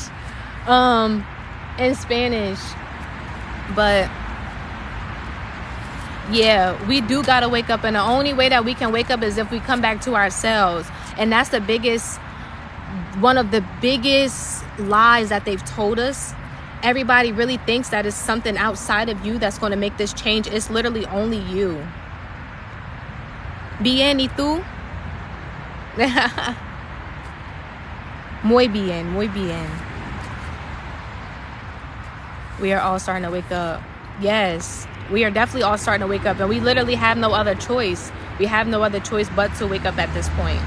In Spanish. But yeah, we do gotta wake up, and the only way that we can wake up is if we come back to ourselves. And that's one of the biggest lies that they've told us. Everybody really thinks that it's something outside of you that's going to make this change. It's literally only you. Bien, ¿y tú? Muy bien, muy bien. We are all starting to wake up. Yes, we are definitely all starting to wake up, and we literally have no other choice. We have no other choice but to wake up at this point.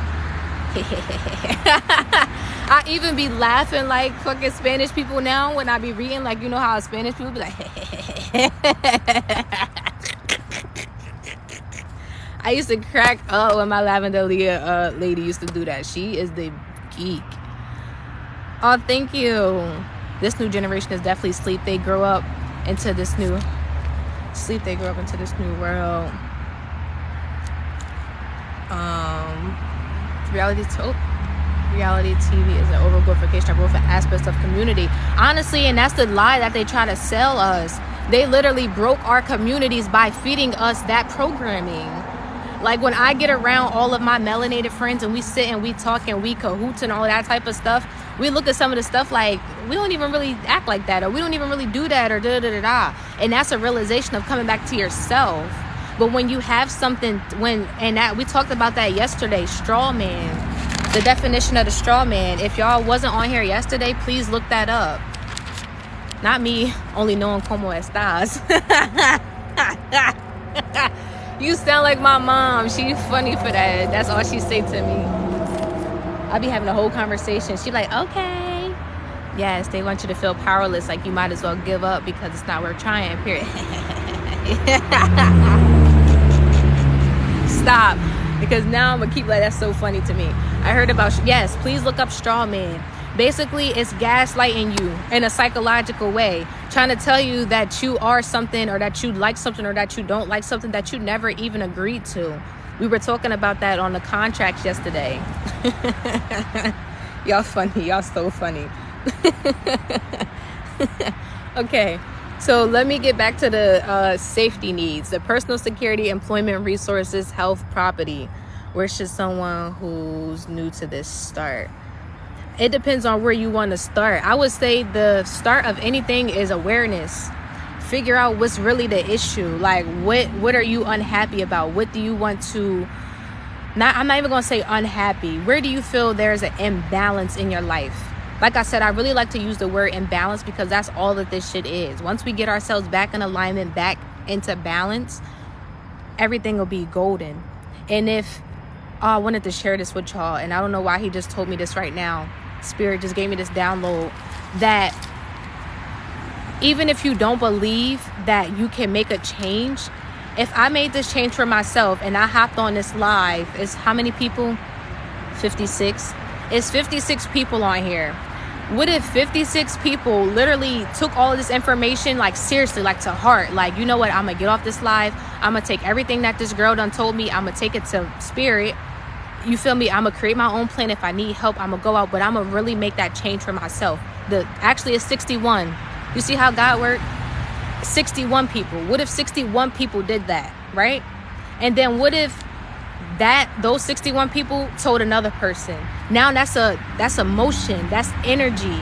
I even be laughing like fucking Spanish people now when I be reading, like, you know how Spanish people be like I used to crack up when my Lavender Leah lady used to do that. She is the geek. Oh, thank you. This new generation is definitely sleep. They grow up into this new world. Reality TV is an overglorification of both aspects of community. Honestly, and that's the lie that they try to sell us. They literally broke our communities by feeding us that programming. Like, when I get around all of my melanated friends and we sit and we talk and we cahoots and all that type of stuff, we look at some of the stuff like, we don't even really act like that, or we don't even really do that, or da-da-da-da. And that's a realization of coming back to yourself. But when you have something, we talked about that yesterday, straw man, the definition of the straw man. If y'all wasn't on here yesterday, please look that up. Not me only knowing como estás. You sound like my mom. She's funny for that. That's all she say to me. I be having a whole conversation. She like, okay. Yes, they want you to feel powerless, like you might as well give up because it's not worth trying, period. Stop. Because now I'm going to keep like, that's so funny to me. I heard about, yes, please look up straw man. Basically, it's gaslighting you in a psychological way, trying to tell you that you are something, or that you like something, or that you don't like something that you never even agreed to. We were talking about that on the contracts yesterday. Y'all funny. Y'all so funny. Okay, so let me get back to the safety needs. The personal security, employment, resources, health, property. Where should someone who's new to this start? It depends on where you want to start. I would say the start of anything is awareness. figure out what's really the issue. Like, what are you unhappy about? What do you want to, I'm not even going to say unhappy. Where do you feel there's an imbalance in your life? Like I said, I really like to use the word imbalance because that's all that this shit is. Once we get ourselves back in alignment, back into balance, everything will be golden. And I wanted to share this with y'all, and I don't know why he just told me this right now. Spirit just gave me this download that even if you don't believe that you can make a change, if I made this change for myself and I hopped on this live, it's how many people? 56. It's 56 people on here. What if 56 people literally took all of this information, like seriously, like to heart? Like, you know what? I'm going to get off this live. I'm going to take everything that this girl done told me. I'm going to take it to spirit. You feel me? I'm going to create my own plan. If I need help, I'm going to go out. But I'm going to really make that change for myself. Actually, it's 61. You see how God worked? 61 people. What if 61 people did that, right? And then what if those 61 people told another person? Now that's emotion, that's energy.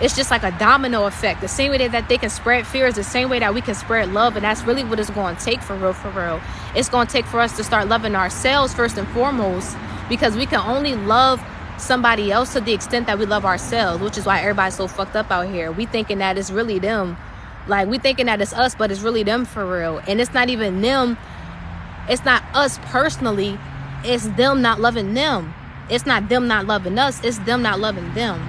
It's just like a domino effect. The same way that they can spread fear is the same way that we can spread love. And that's really what it's going to take for real. It's going to take for us to start loving ourselves first and foremost, because we can only love somebody else to the extent that we love ourselves, which is why everybody's so fucked up out here. We thinking that it's really them. Like, we thinking that it's us, but it's really them for real. And it's not even them. It's not us personally. It's them not loving them. It's not them not loving us. It's them not loving them.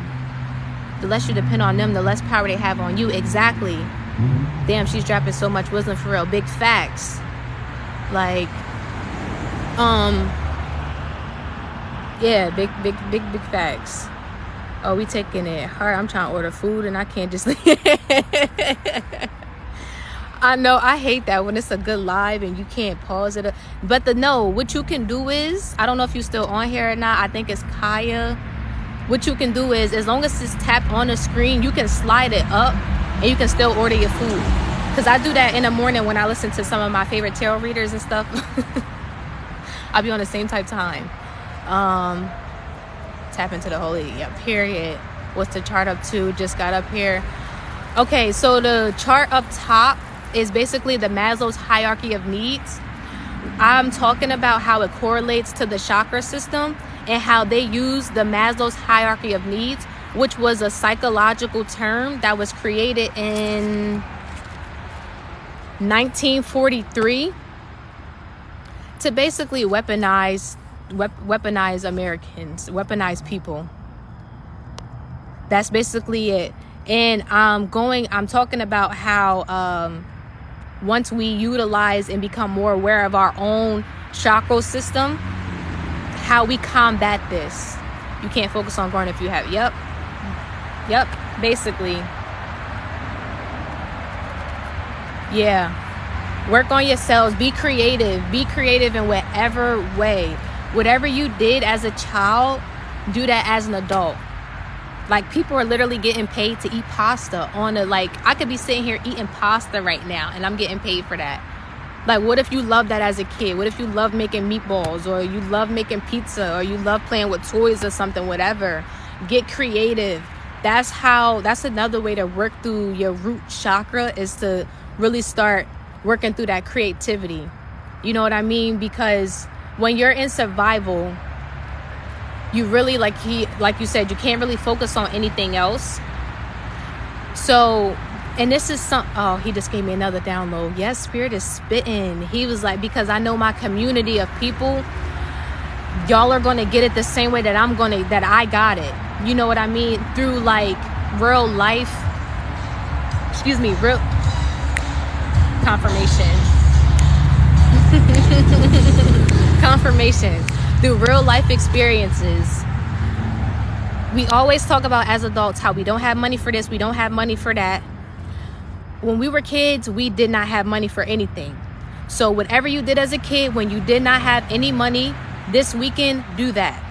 The less you depend on them, the less power they have on you. Exactly. Damn, she's dropping so much wisdom for real. Big facts. Like, yeah, big facts. Oh, we taking it hard. I'm trying to order food and I can't just I know, I hate that when it's a good live and you can't pause it. But what you can do is, I don't know if you're still on here or not. I think it's Kaya. What you can do is, as long as it's tapped on the screen, you can slide it up and you can still order your food. Because I do that in the morning when I listen to some of my favorite tarot readers and stuff. I'll be on the same type time. Tap into the holy, period. What's the chart up to? Just got up here. Okay, so the chart up top is basically the Maslow's hierarchy of needs. I'm talking about how it correlates to the chakra system and how they use the Maslow's hierarchy of needs, which was a psychological term that was created in 1943 to basically weaponize Americans, weaponize people. That's basically it. And I'm talking about how once we utilize and become more aware of our own chakra system, how we combat this. You can't focus on growing if you have, yep, basically. Yeah, work on yourselves, be creative in whatever way. Whatever you did as a child, do that as an adult. Like, people are literally getting paid to eat pasta I could be sitting here eating pasta right now and I'm getting paid for that. Like, what if you love that as a kid? What if you love making meatballs, or you love making pizza, or you love playing with toys or something, whatever? Get creative. That's another way to work through your root chakra, is to really start working through that creativity. You know what I mean? Because when you're in survival, you really, like you said, you can't really focus on anything else. So, and this is he just gave me another download. Yes, Spirit is spitting. He was like, because I know my community of people, y'all are going to get it the same way that I got it. You know what I mean? Through like real life, real confirmation through real life experiences. We always talk about, as adults, how we don't have money for this, we don't have money for that. When we were kids, we did not have money for anything. So whatever you did as a kid, when you did not have any money, this weekend, do that.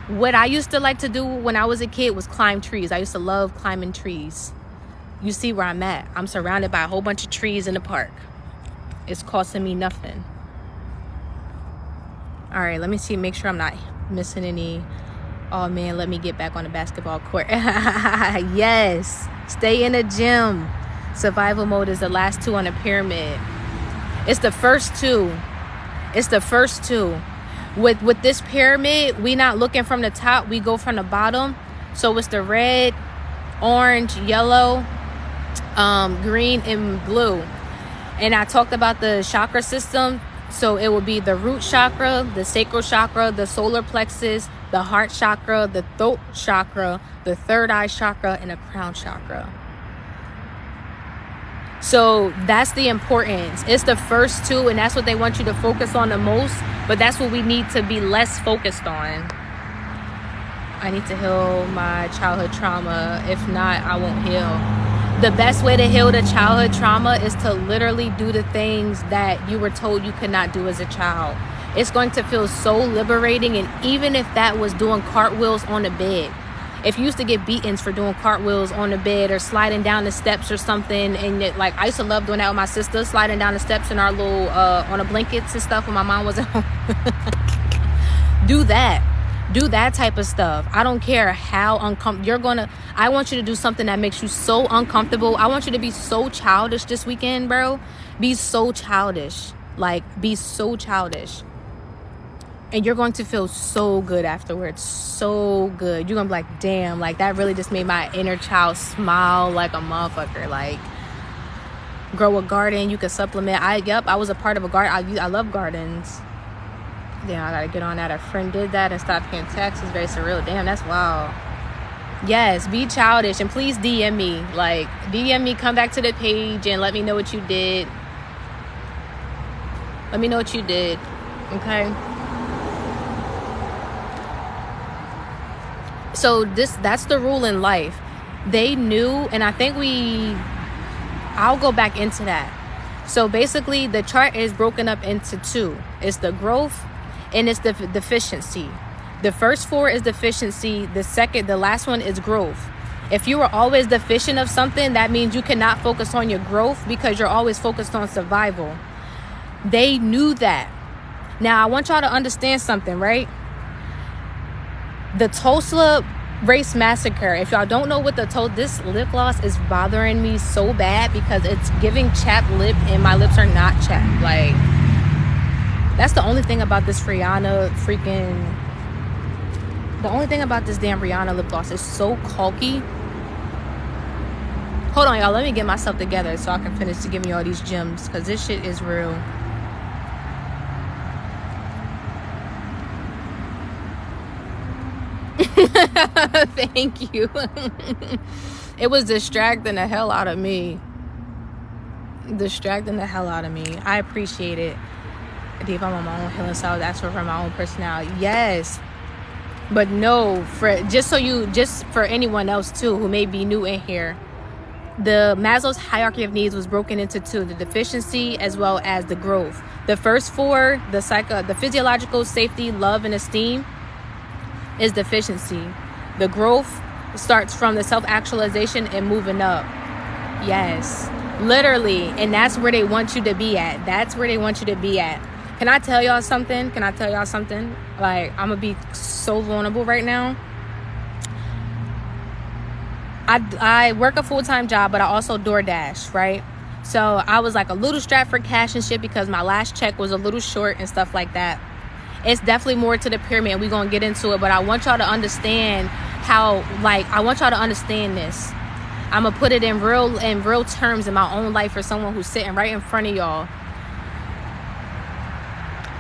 What I used to like to do when I was a kid was climb trees. I used to love climbing trees. You see where I'm at. I'm surrounded by a whole bunch of trees in the park. It's costing me nothing. All right, let me see, make sure I'm not missing any. Oh man, let me get back on the basketball court. Yes, stay in the gym. Survival mode is the last 2 on the pyramid. It's the first 2. It's the first 2. With this pyramid, we not looking from the top, we go from the bottom. So it's the red, orange, yellow, green, and blue. And I talked about the chakra system. So it will be the root chakra, the sacral chakra, the solar plexus, the heart chakra, the throat chakra, the third eye chakra, and the crown chakra. So that's the importance. It's the first 2, and that's what they want you to focus on the most. But that's what we need to be less focused on. I need to heal my childhood trauma. If not, I won't heal. The best way to heal the childhood trauma is to literally do the things that you were told you could not do as a child. It's going to feel so liberating. And even if that was doing cartwheels on the bed, if you used to get beatings for doing cartwheels on the bed or sliding down the steps or something, and like I used to love doing that with my sister, sliding down the steps in our little on the blankets and stuff when my mom wasn't home. Do that type of stuff. I don't care how uncomfortable I want you to do something that makes you so uncomfortable. I want you to be so childish this weekend, bro. Be so childish. Like, be so childish. And you're going to feel so good afterwards. So good. You're going to be like, damn, like that really just made my inner child smile like a motherfucker. Like, grow a garden. You can supplement. I was a part of a garden. I love gardens. Damn, I got to get on that. A friend did that and stopped paying taxes. Very surreal. Damn, that's wild. Yes, be childish. And please DM me. Like, DM me, come back to the page and let me know what you did. Let me know what you did. Okay? So that's the rule in life. They knew, and I think I'll go back into that. So basically the chart is broken up into 2. It's the growth and it's the deficiency. The first 4 is deficiency. The last one is growth. If you were always deficient of something, that means you cannot focus on your growth because you're always focused on survival. They knew that. Now I want y'all to understand something, right? The Tulsa Race Massacre. If y'all don't know what this lip gloss is bothering me so bad because it's giving chapped lip and my lips are not chapped. Like, that's the only thing about this Rihanna the only thing about this damn Rihanna lip gloss is so caulky. Hold on, y'all. Let me get myself together so I can finish to give me all these gems because this shit is real. Thank you. It was distracting the hell out of me. I appreciate it. Deep, I'm on my own healing side. That's for my own personality. Yes, but no, just for anyone else too who may be new in here, the Maslow's hierarchy of needs was broken into 2: the deficiency as well as the growth. The first 4, the physiological, safety, love, and esteem, is deficiency. The growth starts from the self-actualization and moving up. Yes, literally. And that's where they want you to be at. Can I tell y'all something? Like, I'm gonna be so vulnerable right now. I work a full-time job, but I also DoorDash, right? So I was like a little strapped for cash and shit because my last check was a little short and stuff like that. It's definitely more to the pyramid. We're going to get into it. But I want y'all to understand I want y'all to understand this. I'm going to put it in real terms in my own life for someone who's sitting right in front of y'all.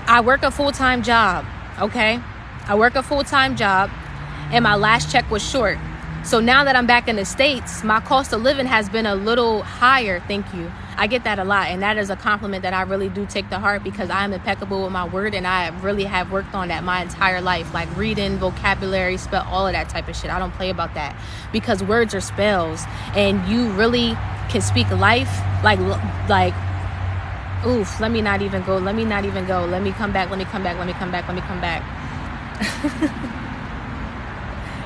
I work a full-time job, okay? And my last check was short. So now that I'm back in the States, my cost of living has been a little higher. Thank you. I get that a lot, and that is a compliment that I really do take to heart because I am impeccable with my word, and I really have worked on that my entire life, like reading, vocabulary, spell, all of that type of shit. I don't play about that because words are spells, and you really can speak life like oof, let me not even go. Let me come back.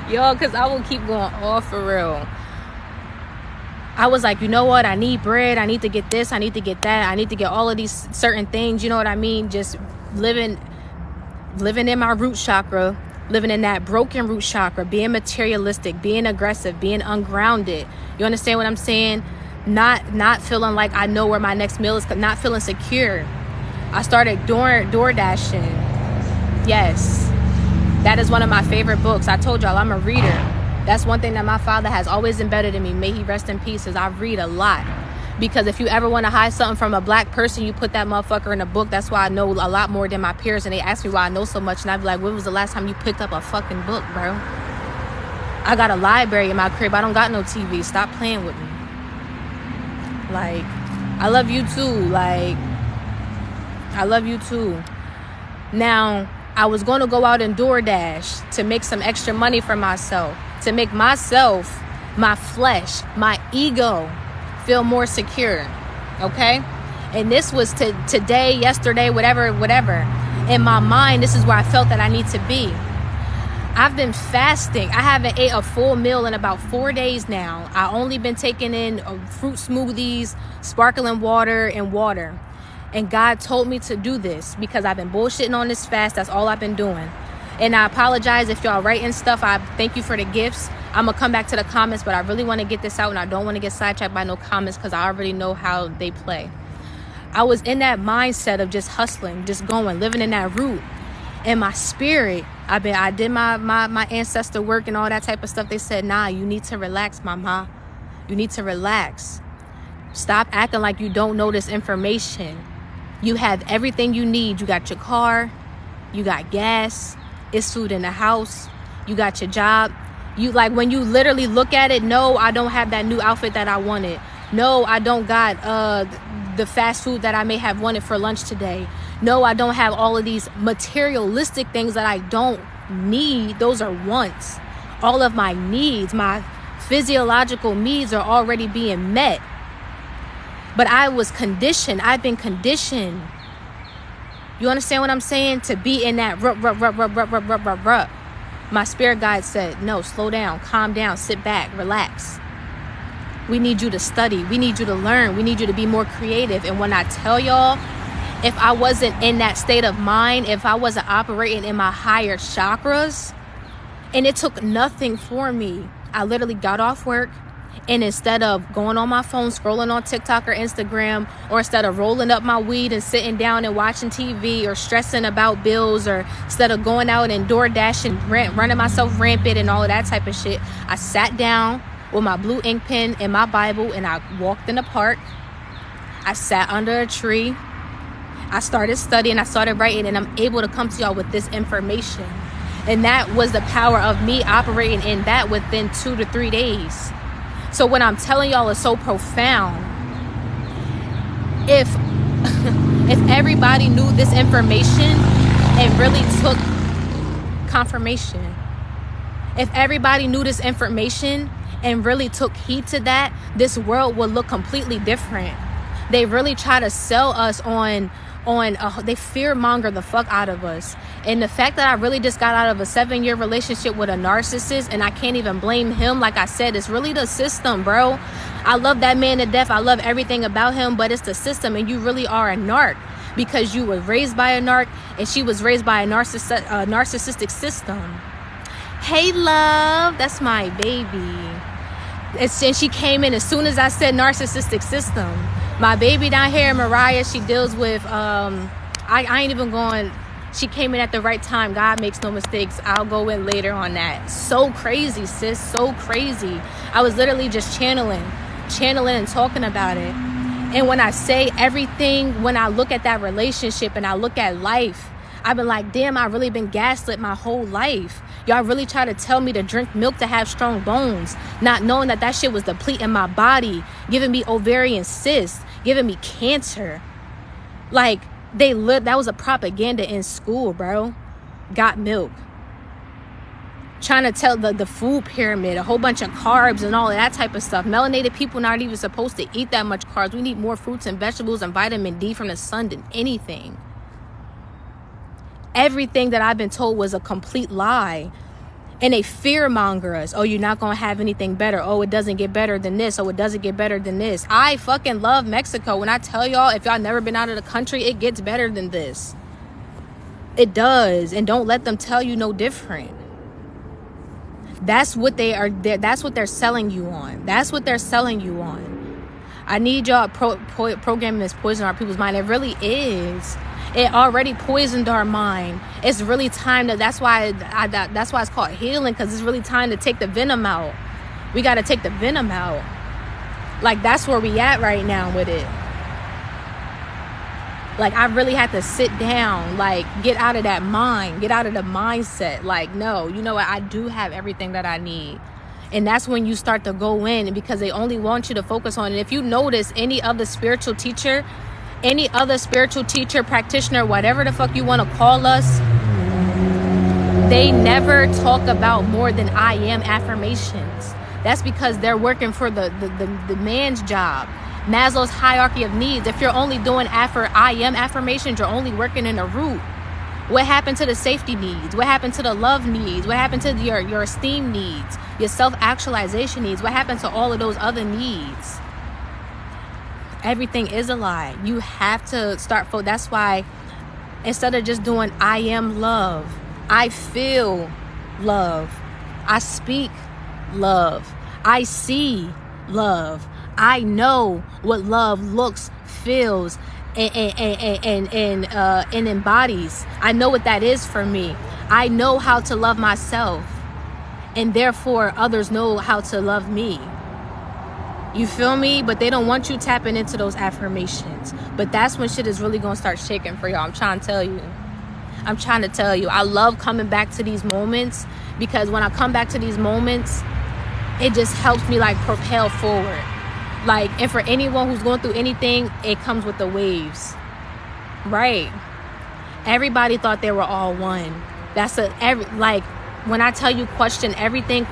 Yo, because I will keep going off for real. I was like, you know what? I need bread. I need to get this. I need to get that. I need to get all of these certain things. You know what I mean? Just living in my root chakra, living in that broken root chakra, being materialistic, being aggressive, being ungrounded. You understand what I'm saying? not feeling like I know where my next meal is, not feeling secure. I started door dashing. Yes, that is one of my favorite books. I told y'all I'm a reader. That's one thing that my father has always embedded in me. May he rest in peace. Is I read a lot. Because if you ever want to hide something from a black person, you put that motherfucker in a book. That's why I know a lot more than my peers. And they ask me why I know so much. And I be like, when was the last time you picked up a fucking book, bro? I got a library in my crib. I don't got no TV. Stop playing with me. Like, I love you too. Like, I love you too. Now, I was going to go out and DoorDash to make some extra money for myself. To make myself, my flesh, my ego feel more secure. Okay? And this was today, yesterday, whatever. In my mind, this is where I felt that I need to be. I've been fasting. I haven't ate a full meal in about 4 days now. I only been taking in fruit smoothies, sparkling water, and water. And God told me to do this because I've been bullshitting on this fast. That's all I've been doing. And I apologize if y'all writing stuff. I thank you for the gifts. I'm going to come back to the comments, but I really want to get this out, and I don't want to get sidetracked by no comments because I already know how they play. I was in that mindset of just hustling, just going, living in that route. In my spirit, I did my ancestor work and all that type of stuff. They said, nah, you need to relax, mama. You need to relax. Stop acting like you don't know this information. You have everything you need. You got your car. You got gas. It's food in the house. You got your job. You like when you literally look at it, no, I don't have that new outfit that I wanted. No, I don't got the fast food that I may have wanted for lunch today. No, I don't have all of these materialistic things that I don't need. Those are wants. All of my needs, my physiological needs are already being met. But I was conditioned. I've been conditioned. You understand what I'm saying? To be in that rut. My spirit guide said, no, slow down, calm down, sit back, relax. We need you to study. We need you to learn. We need you to be more creative. And when I tell y'all, if I wasn't in that state of mind, if I wasn't operating in my higher chakras, and it took nothing for me, I literally got off work, and instead of going on my phone, scrolling on TikTok or Instagram, or instead of rolling up my weed and sitting down and watching TV or stressing about bills, or instead of going out and DoorDash and running myself rampant and all of that type of shit, I sat down with my blue ink pen and my Bible, and I walked in the park. I sat under a tree. I started studying. I started writing, and I'm able to come to y'all with this information. And that was the power of me operating in that within 2 to 3 days. So what I'm telling y'all is so profound. If everybody knew this information and really took confirmation, if everybody knew this information and really took heed to that, this world would look completely different. They really try to sell us on they fear monger the fuck out of us. And the fact that I really just got out of a 7-year relationship with a narcissist, and I can't even blame him. Like I said, it's really the system, bro. I love that man to death. I love everything about him, but it's the system, and you really are a narc because you were raised by a narc, and she was raised by a narcissistic system. Hey, love, that's my baby. And she came in as soon as I said narcissistic system. My baby down here, Mariah, she deals with, I ain't even going, she came in at the right time. God makes no mistakes. I'll go in later on that. So crazy, sis, so crazy. I was literally just channeling and talking about it. And when I say everything, when I look at that relationship and I look at life, I've been like, damn, I really been gaslit my whole life. Y'all really try to tell me to drink milk to have strong bones, not knowing that that shit was depleting my body, giving me ovarian cysts, giving me cancer. Like, that was a propaganda in school, bro. Got milk. Trying to tell the food pyramid, a whole bunch of carbs and all of that type of stuff. Melanated people not even supposed to eat that much carbs. We need more fruits and vegetables and vitamin D from the sun than anything. Everything that I've been told was a complete lie. And they fear monger us. Oh, you're not going to have anything better. Oh, it doesn't get better than this. Oh, it doesn't get better than this. I fucking love Mexico. When I tell y'all, if y'all never been out of the country, it gets better than this. It does. And don't let them tell you no different. That's what they are. That's what they're selling you on. That's what they're selling you on. I need y'all programming this poison in our people's mind. It really is. It already poisoned our mind. It's really time to, that's why it's called healing, because it's really time to take the venom out. We got to take the venom out. Like, that's where we at right now with it. Like, I really had to sit down, like, get out of that mind, get out of the mindset. Like, no, you know what? I do have everything that I need. And that's when you start to go in, because they only want you to focus on it. If you notice, any other spiritual teacher, practitioner, whatever the fuck you want to call us, they never talk about more than I am affirmations. That's because they're working for the man's job. Maslow's hierarchy of needs. If you're only doing I am affirmations, you're only working in a root. What happened to the safety needs? What happened to the love needs? What happened to your esteem needs? Your self-actualization needs? What happened to all of those other needs? Everything is a lie. You have to start. That's why instead of just doing I am love, I feel love, I speak love, I see love, I know what love looks, feels, and embodies. I know what that is for me. I know how to love myself, and therefore others know how to love me. You feel me? But they don't want you tapping into those affirmations. But that's when shit is really gonna start shaking for y'all. I'm trying to tell you. I love coming back to these moments, because when I come back to these moments, it just helps me like propel forward. Like, and for anyone who's going through anything, it comes with the waves, right? Everybody thought they were all one. Like, when I tell you question everything,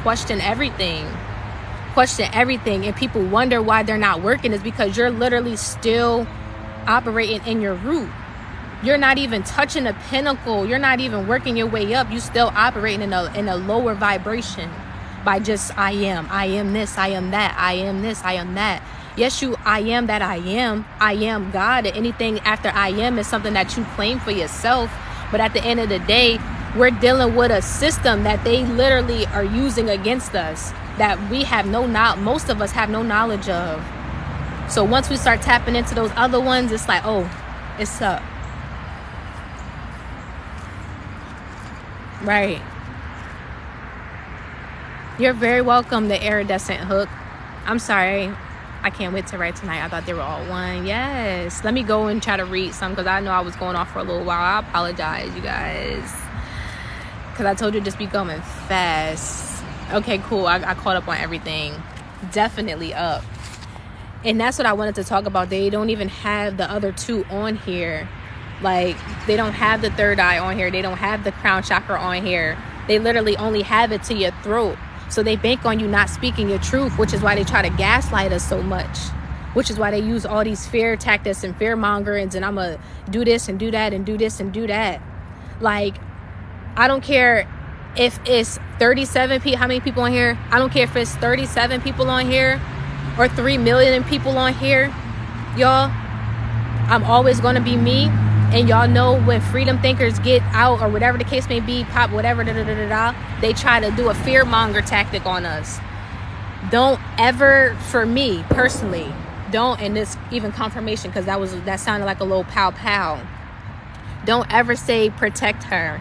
and people wonder why they're not working, is because you're literally still operating in your root. You're not even touching the pinnacle. You're not even working your way up. You still operating in a lower vibration by just I am this, I am that, I am this, I am that. Yes, I am that I am God. And anything after I am is something that you claim for yourself. But at the end of the day, we're dealing with a system that they literally are using against us, that we have most of us have no knowledge of. So once we start tapping into those other ones, it's like, oh, it's up. Right. You're very welcome, the iridescent hook. I'm sorry. I can't wait to write tonight. I thought they were all one. Yes. Let me go and try to read some, because I know I was going off for a little while. I apologize, you guys, because I told you just be going fast. Okay, cool. I caught up on everything. Definitely up. And that's what I wanted to talk about. They don't even have the other two on here. Like, they don't have the third eye on here. They don't have the crown chakra on here. They literally only have it to your throat. So they bank on you not speaking your truth, which is why they try to gaslight us so much. Which is why they use all these fear tactics and fear mongerings, and I'm going to do this and do that and do this and do that. Like, I don't care if it's 37 people, how many people on here? I don't care if it's 37 people on here or 3 million people on here. Y'all, I'm always going to be me. And y'all know when freedom thinkers get out, or whatever the case may be, pop, whatever, they try to do a fear monger tactic on us. Don't ever, for me personally, don't, and this even confirmation, because that sounded like a little pow. Don't ever say protect her.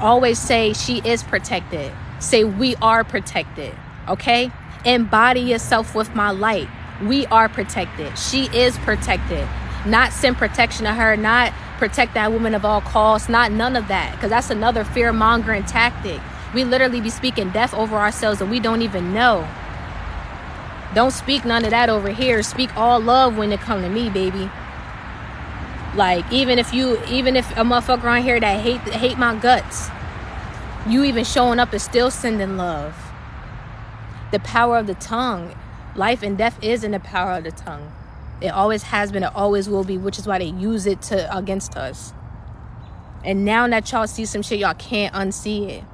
Always say she is protected. Say we are protected. Okay? Embody yourself with my light. We are protected. She is protected. Not send protection to her, not protect that woman of all costs, not none of that, because that's another fear mongering tactic. We literally be speaking death over ourselves and we don't even know. Don't speak none of that over here. Speak all love when it come to me, baby. Like, even if a motherfucker on here that hate my guts, you even showing up is still sending love. The power of the tongue. Life and death is in the power of the tongue. It always has been, it always will be, which is why they use it against us. And now that y'all see some shit, y'all can't unsee it.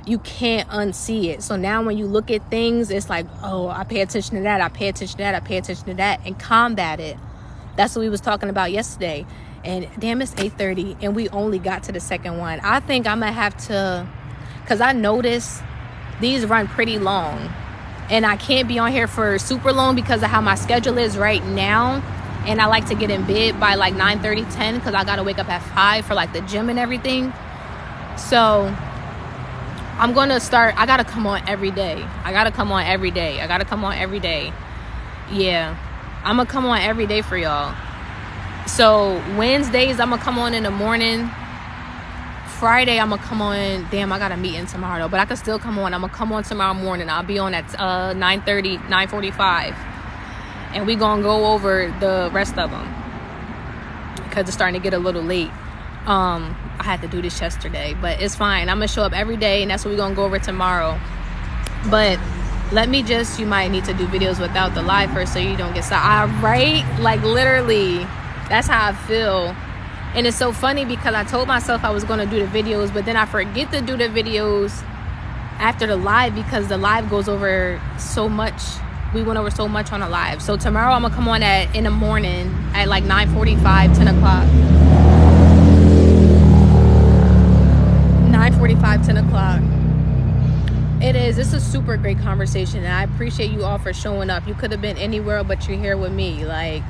You can't unsee it. So now when you look at things, it's like, oh, I pay attention to that, I pay attention to that, I pay attention to that, and combat it. That's what we was talking about yesterday. And damn, it's 8:30 and we only got to the second one. I think I'm gonna have to, because I noticed these run pretty long. And I can't be on here for super long because of how my schedule is right now. And I like to get in bed by like 9:30, 10 because I got to wake up at 5 for like the gym and everything. So I'm going to start. I got to come on every day. Yeah. I'm going to come on every day for y'all. So Wednesdays, I'm going to come on in the morning. Friday, I'm going to come on. Damn, I got a meeting tomorrow, though. But I can still come on. I'm going to come on tomorrow morning. I'll be on at 9:30, 9:45. And we going to go over the rest of them. Because it's starting to get a little late. I had to do this yesterday. But it's fine. I'm going to show up every day. And that's what we're going to go over tomorrow. But let me just... You might need to do videos without the live first so you don't get... Right? Like, literally... That's how I feel. And it's so funny because I told myself I was going to do the videos, but then I forget to do the videos after the live because the live goes over so much. We went over so much on the live. So tomorrow I'm going to come on in the morning at like 9:45, 10 o'clock. 9:45, 10 o'clock. It's a super great conversation. And I appreciate you all for showing up. You could have been anywhere, but you're here with me. Like...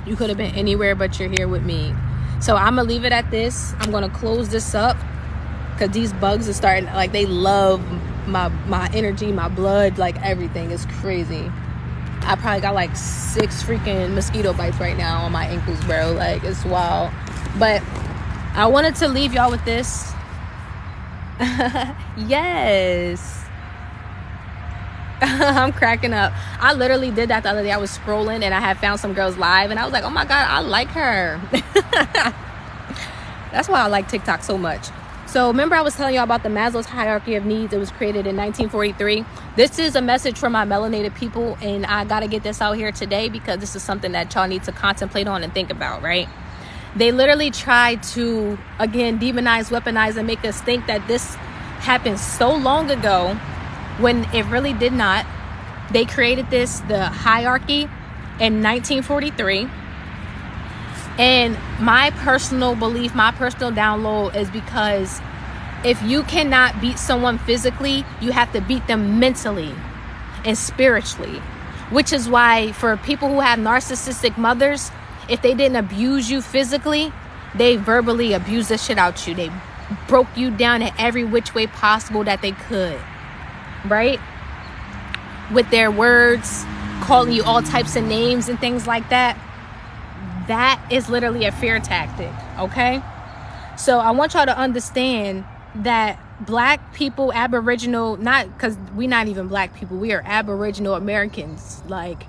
You could have been anywhere, but you're here with me. So I'm going to leave it at this. I'm going to close this up because these bugs are starting, like, they love my energy, my blood, like, everything is crazy. I probably got, like, 6 freaking mosquito bites right now on my ankles, bro. Like, it's wild. But I wanted to leave y'all with this. Yes. I'm cracking up. I literally did that the other day. I was scrolling and I had found some girls live and I was like, oh my God, I like her. That's why I like TikTok so much. So remember I was telling y'all about the Maslow's hierarchy of needs. It was created in 1943. This is a message for my melanated people, and I got to get this out here today because this is something that y'all need to contemplate on and think about, right? They literally tried to, again, demonize, weaponize, and make us think that this happened so long ago when it really did not. They created the hierarchy in 1943. And my personal belief, my personal download is because if you cannot beat someone physically, you have to beat them mentally and spiritually. Which is why for people who have narcissistic mothers, if they didn't abuse you physically, they verbally abused the shit out you. They broke you down in every which way possible that they could. Right? With their words, calling you all types of names and things like that. That is literally a fear tactic, okay? So I want y'all to understand that black people, Aboriginal, not because we're not even black people, we are Aboriginal Americans. Like,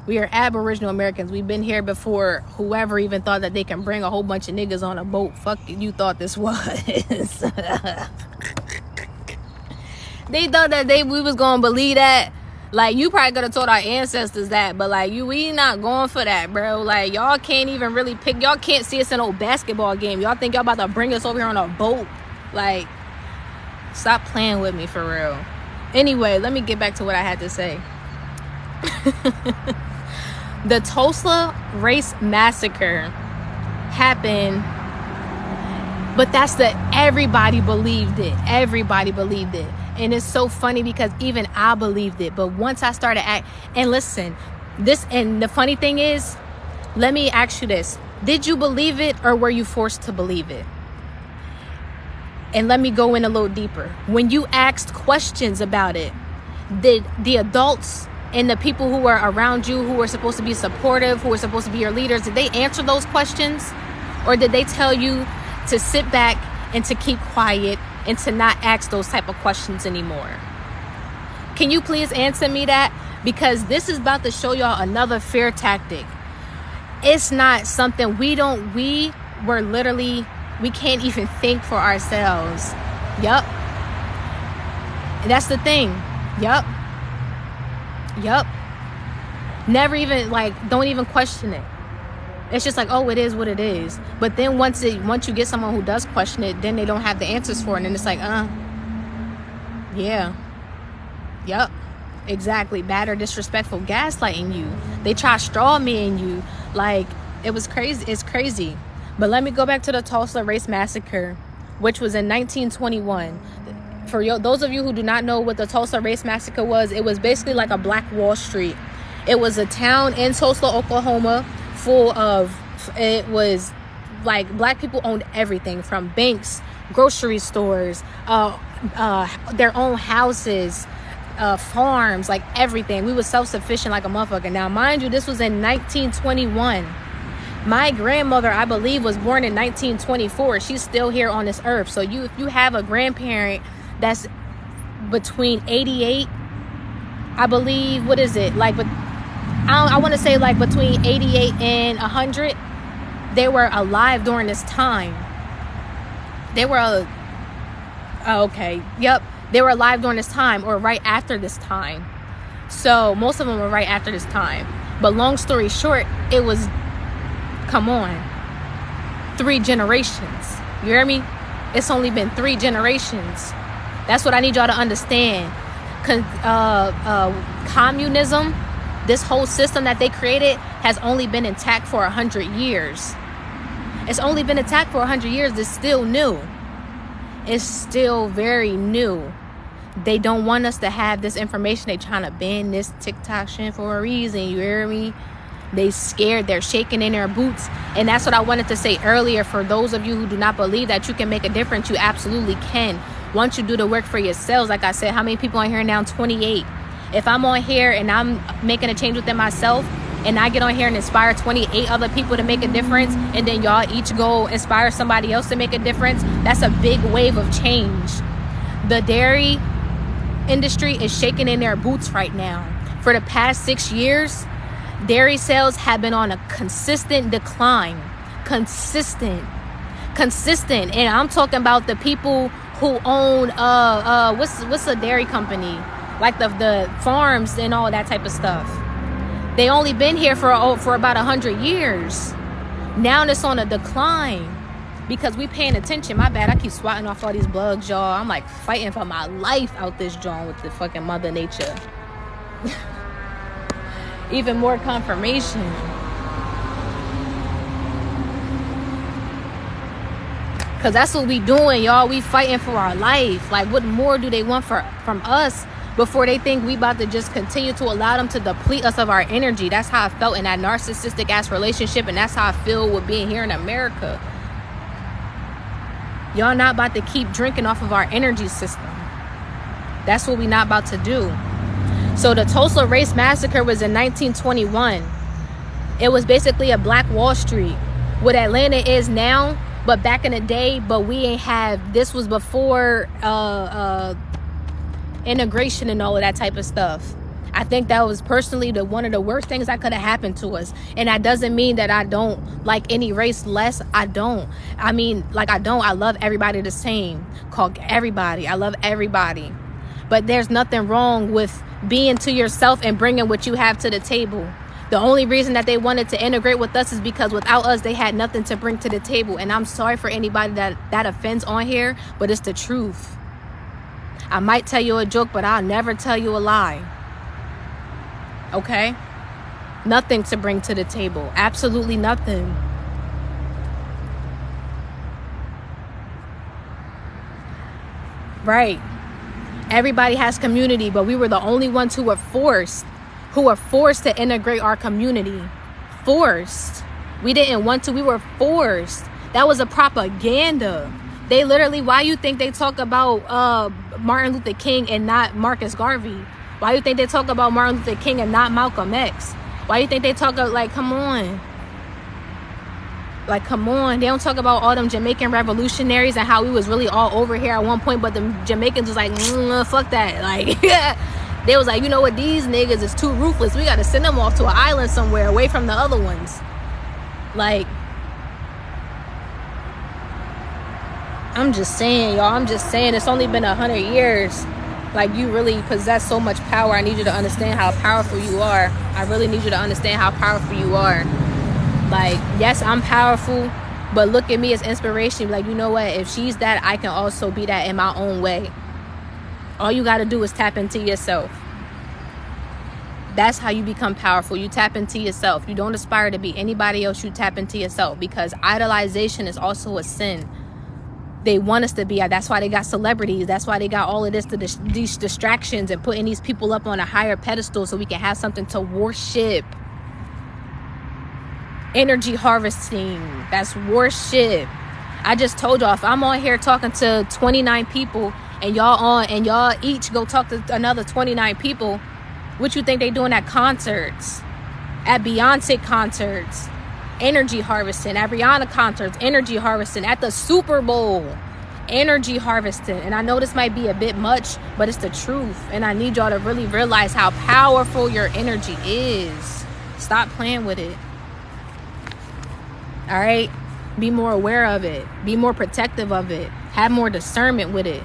we are Aboriginal Americans. We've been here before whoever even thought that they can bring a whole bunch of niggas on a boat. Fuck you thought this was. They thought that we was gonna believe that. Like, you probably could have told our ancestors that, but like, we not going for that, bro. Like, y'all can't even really pick. Y'all can't see us in no basketball game. Y'all think y'all about to bring us over here on a boat? Like, stop playing with me for real. Anyway, let me get back to what I had to say. The Tulsa race massacre happened, but everybody believed it. Everybody believed it. And it's so funny because even I believed it. But once I started and listen, and the funny thing is, let me ask you this. Did you believe it or were you forced to believe it? And let me go in a little deeper. When you asked questions about it, did the adults and the people who were around you, who were supposed to be supportive, who were supposed to be your leaders, did they answer those questions? Or did they tell you to sit back and to keep quiet and to not ask those type of questions anymore? Can you please answer me that? Because this is about to show y'all another fear tactic. It's not something we can't even think for ourselves. Yup. That's the thing. Yup. Never even, don't even question it. It's just like, oh, it is what it is. But then once you get someone who does question it, then they don't have the answers for it. And it's like, yeah. Yup. Exactly. Bad or disrespectful. Gaslighting you. They try straw man you. Like, it was crazy. It's crazy. But let me go back to the Tulsa race massacre, which was in 1921. those of you who do not know what the Tulsa Race Massacre was, it was basically like a Black Wall Street. It was a town in Tulsa, Oklahoma, it was like black people owned everything from banks, grocery stores, their own houses, farms, like everything. We were self-sufficient like a motherfucker. Now, mind you, this was in 1921. My grandmother, I believe, was born in 1924. She's still here on this earth. So if you have a grandparent that's between 88, I believe, what is it? Like, but I want to say like between 88 and 100, they were alive during this time. They were, they were alive during this time or right after this time. So most of them were right after this time. But long story short, it was, come on, 3 generations. You hear me? It's only been 3 generations. That's what I need y'all to understand. Communism, this whole system that they created, has only been intact for 100 years. It's only been intact for 100 years. It's still new. It's still very new. They don't want us to have this information. They trying to ban this TikTok shit for a reason. You hear me? They scared. They're shaking in their boots. And that's what I wanted to say earlier. For those of you who do not believe that you can make a difference, you absolutely can. Once you do the work for yourselves, like I said, how many people on here now? 28. If I'm on here and I'm making a change within myself, and I get on here and inspire 28 other people to make a difference, and then y'all each go inspire somebody else to make a difference, that's a big wave of change. The dairy industry is shaking in their boots right now. For the past 6 years, dairy sales have been on a consistent decline. Consistent. And I'm talking about the people who own what's a dairy company, like the farms and all that type of stuff. They only been here for about 100 years. Now it's on a decline because we paying attention. My bad, I keep swatting off all these bugs, y'all. I'm like fighting for my life out this joint with the fucking Mother Nature. Even more confirmation. Because that's what we doing, y'all. We fighting for our life. Like, what more do they want from us before they think we about to just continue to allow them to deplete us of our energy? That's how I felt in that narcissistic ass relationship, and that's how I feel with being here in America. Y'all not about to keep drinking off of our energy system. That's what we not about to do. So the Tulsa Race Massacre was in 1921. It was basically a Black Wall Street. What Atlanta is now, but back in the day, but we ain't have, this was before integration and all of that type of stuff. I think that was personally one of the worst things that could have happened to us. And that doesn't mean that I don't like any race less. I don't. I mean, like, I don't. I love everybody the same. Call everybody. I love everybody. But there's nothing wrong with being to yourself and bringing what you have to the table. The only reason that they wanted to integrate with us is because without us, they had nothing to bring to the table. And I'm sorry for anybody that offends on here, but it's the truth. I might tell you a joke, but I'll never tell you a lie. Okay? Nothing to bring to the table. Absolutely nothing. Right. Everybody has community, but we were the only ones who were forced to integrate our community. Forced. We didn't want to. We were forced. That was a propaganda. They literally, why you think they talk about Martin Luther King and not Marcus Garvey? Why you think they talk about Martin Luther King and not Malcolm X? Why you think they talk about, like, come on. Like, come on. They don't talk about all them Jamaican revolutionaries and how we was really all over here at one point, but the Jamaicans was like, fuck that. Like, they was like, you know what, these niggas is too ruthless. We got to send them off to an island somewhere away from the other ones. Like, I'm just saying, y'all. I'm just saying, it's only been 100 years. Like, you really possess so much power. I need you to understand how powerful you are. I really need you to understand how powerful you are. Like, yes, I'm powerful, but look at me as inspiration. Like, you know what? If she's that, I can also be that in my own way. All you got to do is tap into yourself. That's how you become powerful. You tap into yourself. You don't aspire to be anybody else. You tap into yourself, because idolization is also a sin. they want us to be at. That's why they got celebrities. That's why they got all of this, these distractions, and putting these people up on a higher pedestal so we can have something to worship. Energy harvesting, that's worship. I just told y'all, if I'm on here talking to 29 people and y'all each go talk to another 29 people, what you think they doing at concerts, at Beyonce concerts? Energy harvesting. At Rihanna concerts, energy harvesting. At the Super Bowl, energy harvesting. And I know this might be a bit much, but it's the truth. And I need y'all to really realize how powerful your energy is. Stop playing with it. All right? Be more aware of it. Be more protective of it. Have more discernment with it.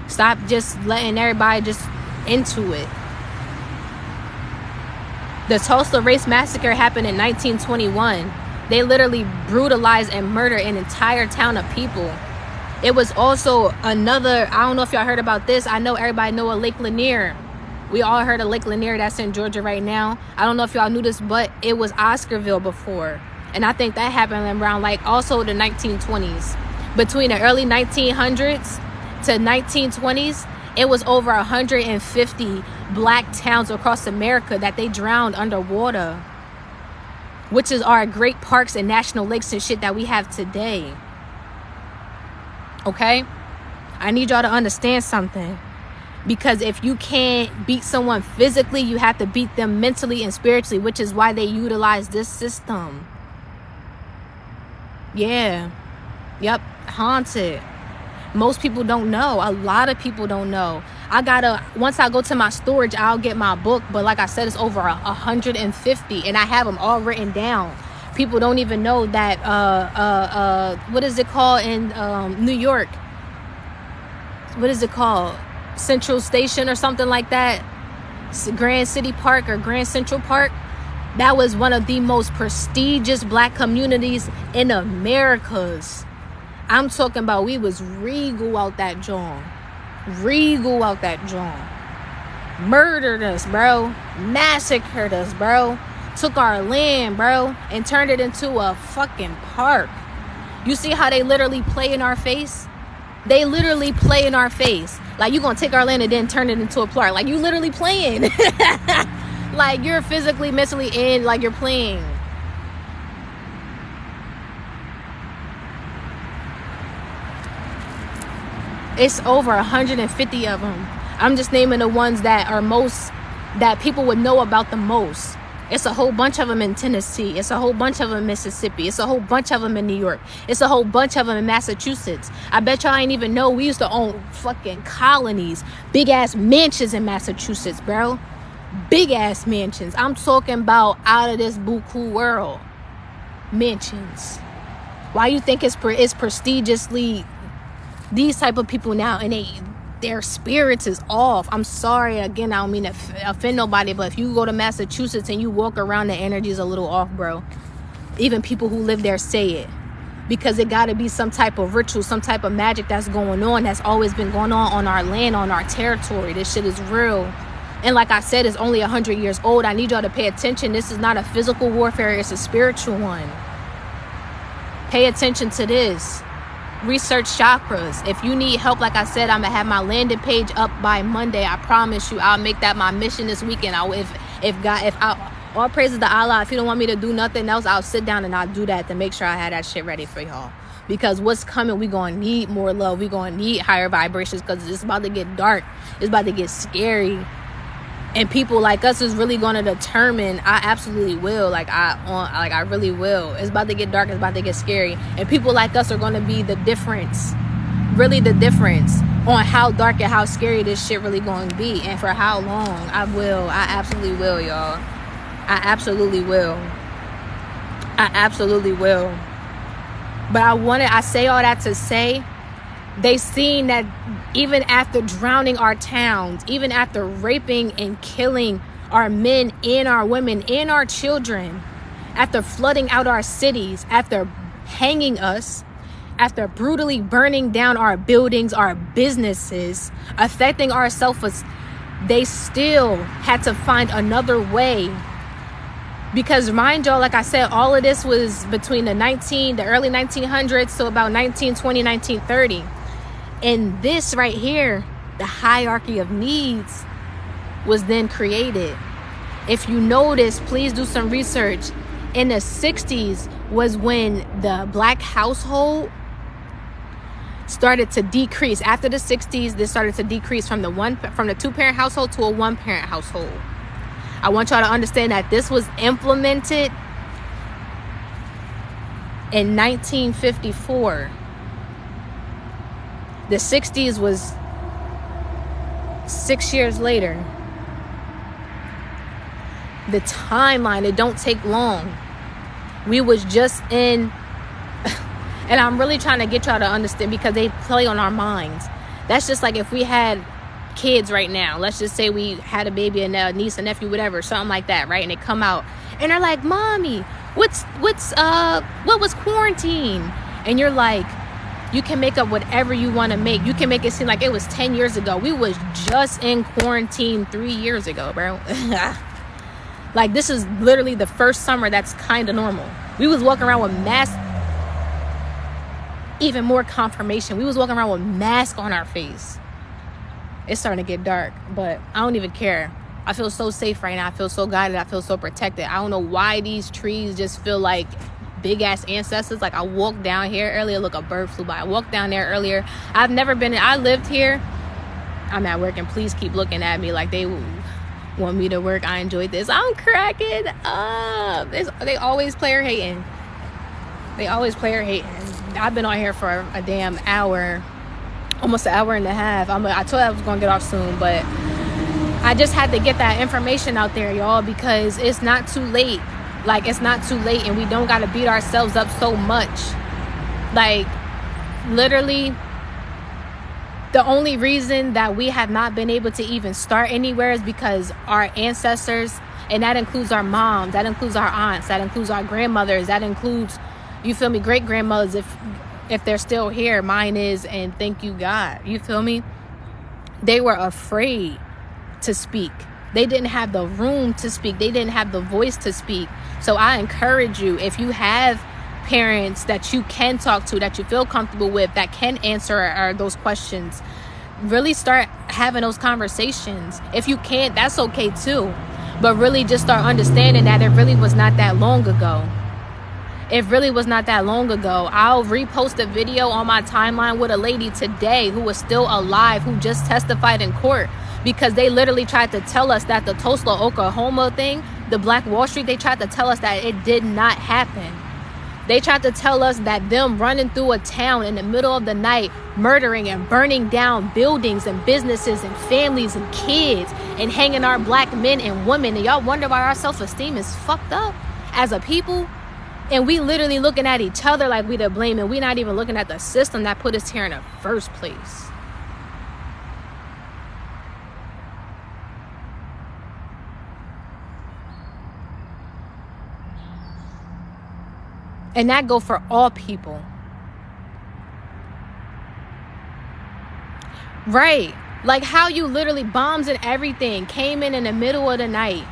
Stop just letting everybody just into it. The Tulsa Race Massacre happened in 1921. They literally brutalized and murdered an entire town of people. It was also another, I don't know if y'all heard about this. I know everybody know of Lake Lanier. We all heard of Lake Lanier. That's in Georgia right now. I don't know if y'all knew this, but it was Oscarville before. And I think that happened around like also the 1920s. Between the early 1900s to 1920s, it was over 150 black towns across America that they drowned underwater, which is our great parks and national lakes and shit that we have today. Okay? I need y'all to understand something. Because if you can't beat someone physically, you have to beat them mentally and spiritually, which is why they utilize this system. Yeah. Yep. Haunted. Most people don't know. A lot of people don't know. Once I go to my storage, I'll get my book. But like I said, it's over 150 and I have them all written down. People don't even know that, what is it called in New York? What is it called? Central Station or something like that. Grand City Park or Grand Central Park. That was one of the most prestigious black communities in Americas. I'm talking about we was regal out that joint. Regal out that joint. Murdered us, bro. Massacred us, bro. Took our land, bro, and turned it into a fucking park. You see how they literally play in our face? They literally play in our face. Like, you gonna take our land and then turn it into a park. Like, you literally playing. Like, you're physically, mentally in, like you're playing. It's over 150 of them. I'm just naming the ones that are most, that people would know about the most. It's a whole bunch of them in Tennessee. It's a whole bunch of them in Mississippi. It's a whole bunch of them in New York. It's a whole bunch of them in Massachusetts. I bet y'all ain't even know we used to own fucking colonies. Big ass mansions in Massachusetts, bro. Big ass mansions. I'm talking about out of this buku world. Mansions. Why you think it's prestigiously these type of people now, and their spirits is off. I'm sorry, again, I don't mean to offend nobody, but if you go to Massachusetts and you walk around, the energy is a little off, bro. Even people who live there say it, because it got to be some type of ritual, some type of magic that's going on, that's always been going on our land, on our territory. This shit is real. And like I said, it's only 100 years old. I need y'all to pay attention. This is not a physical warfare, it's a spiritual one. Pay attention to this. Research chakras. If you need help, like I said, I'm gonna have my landing page up by Monday. I promise you, I'll make that my mission this weekend. All praises to Allah. If you don't want me to do nothing else, I'll sit down and I'll do that to make sure I have that shit ready for y'all. Because what's coming, we gonna need more love. We gonna need higher vibrations, because it's about to get dark. It's about to get scary. And people like us is really going to determine. I absolutely will. I really will. It's about to get dark. It's about to get scary. And people like us are going to be the difference. Really the difference on how dark and how scary this shit really going to be. And for how long. I absolutely will, y'all. I absolutely will. But I say all that to say, they seen that even after drowning our towns, even after raping and killing our men and our women and our children, after flooding out our cities, after hanging us, after brutally burning down our buildings, our businesses, affecting our self-esteem, they still had to find another way Because mind y'all, like I said, all of this was between the early 1900s to about 1920, 1930. And this right here, the hierarchy of needs, was then created. If you notice, please do some research. In the 60s was when the black household started to decrease. After the 60s, this started to decrease from the 2-parent household to a 1-parent household. I want y'all to understand that this was implemented in 1954. The 60s was 6 years later. The timeline, it don't take long. We was just in, and I'm really trying to get y'all to understand, because they play on our minds. That's just like if we had kids right now. Let's just say we had a baby and a niece, a nephew, whatever, something like that, right? And they come out and they're like, "Mommy, what was quarantine?" And you're like, you can make up whatever you want to make. You can make it seem like it was 10 years ago. We was just in quarantine 3 years ago, bro. Like, this is literally the first summer that's kind of normal. We was walking around with masks. Even more confirmation. We was walking around with masks on our face. It's starting to get dark, but I don't even care. I feel so safe right now. I feel so guided. I feel so protected. I don't know why these trees just feel like big ass ancestors. Like, I walked down here earlier. Look, a bird flew by. I walked down there earlier. I've never been I lived here. I'm at work, and please keep looking at me like they want me to work. I enjoyed this. I'm cracking up. They always player hating. They always player hating. I've been on here for a damn hour. Almost an hour and a half. I told you I was going to get off soon, but I just had to get that information out there, y'all, because it's not too late. Like, it's not too late, and we don't got to beat ourselves up so much. Like, literally, the only reason that we have not been able to even start anywhere is because our ancestors, and that includes our moms, that includes our aunts, that includes our grandmothers, that includes, you feel me, great-grandmothers, if they're still here. Mine is, and thank you, God. You feel me? They were afraid to speak. They didn't have the room to speak. They didn't have the voice to speak. So I encourage you, if you have parents that you can talk to, that you feel comfortable with, that can answer those questions, really start having those conversations. If you can't, that's okay too. But really just start understanding that it really was not that long ago. It really was not that long ago. I'll repost a video on my timeline with a lady today who was still alive, who just testified in court, because they literally tried to tell us that the Tulsa, Oklahoma thing, the Black Wall Street, they tried to tell us that it did not happen. They tried to tell us that them running through a town in the middle of the night, murdering and burning down buildings and businesses and families and kids, and hanging our black men and women. And y'all wonder why our self-esteem is fucked up as a people? And we literally looking at each other like we to blame, and we not even looking at the system that put us here in the first place. And that go for all people. Right. Like how you literally bombs and everything came in the middle of the night,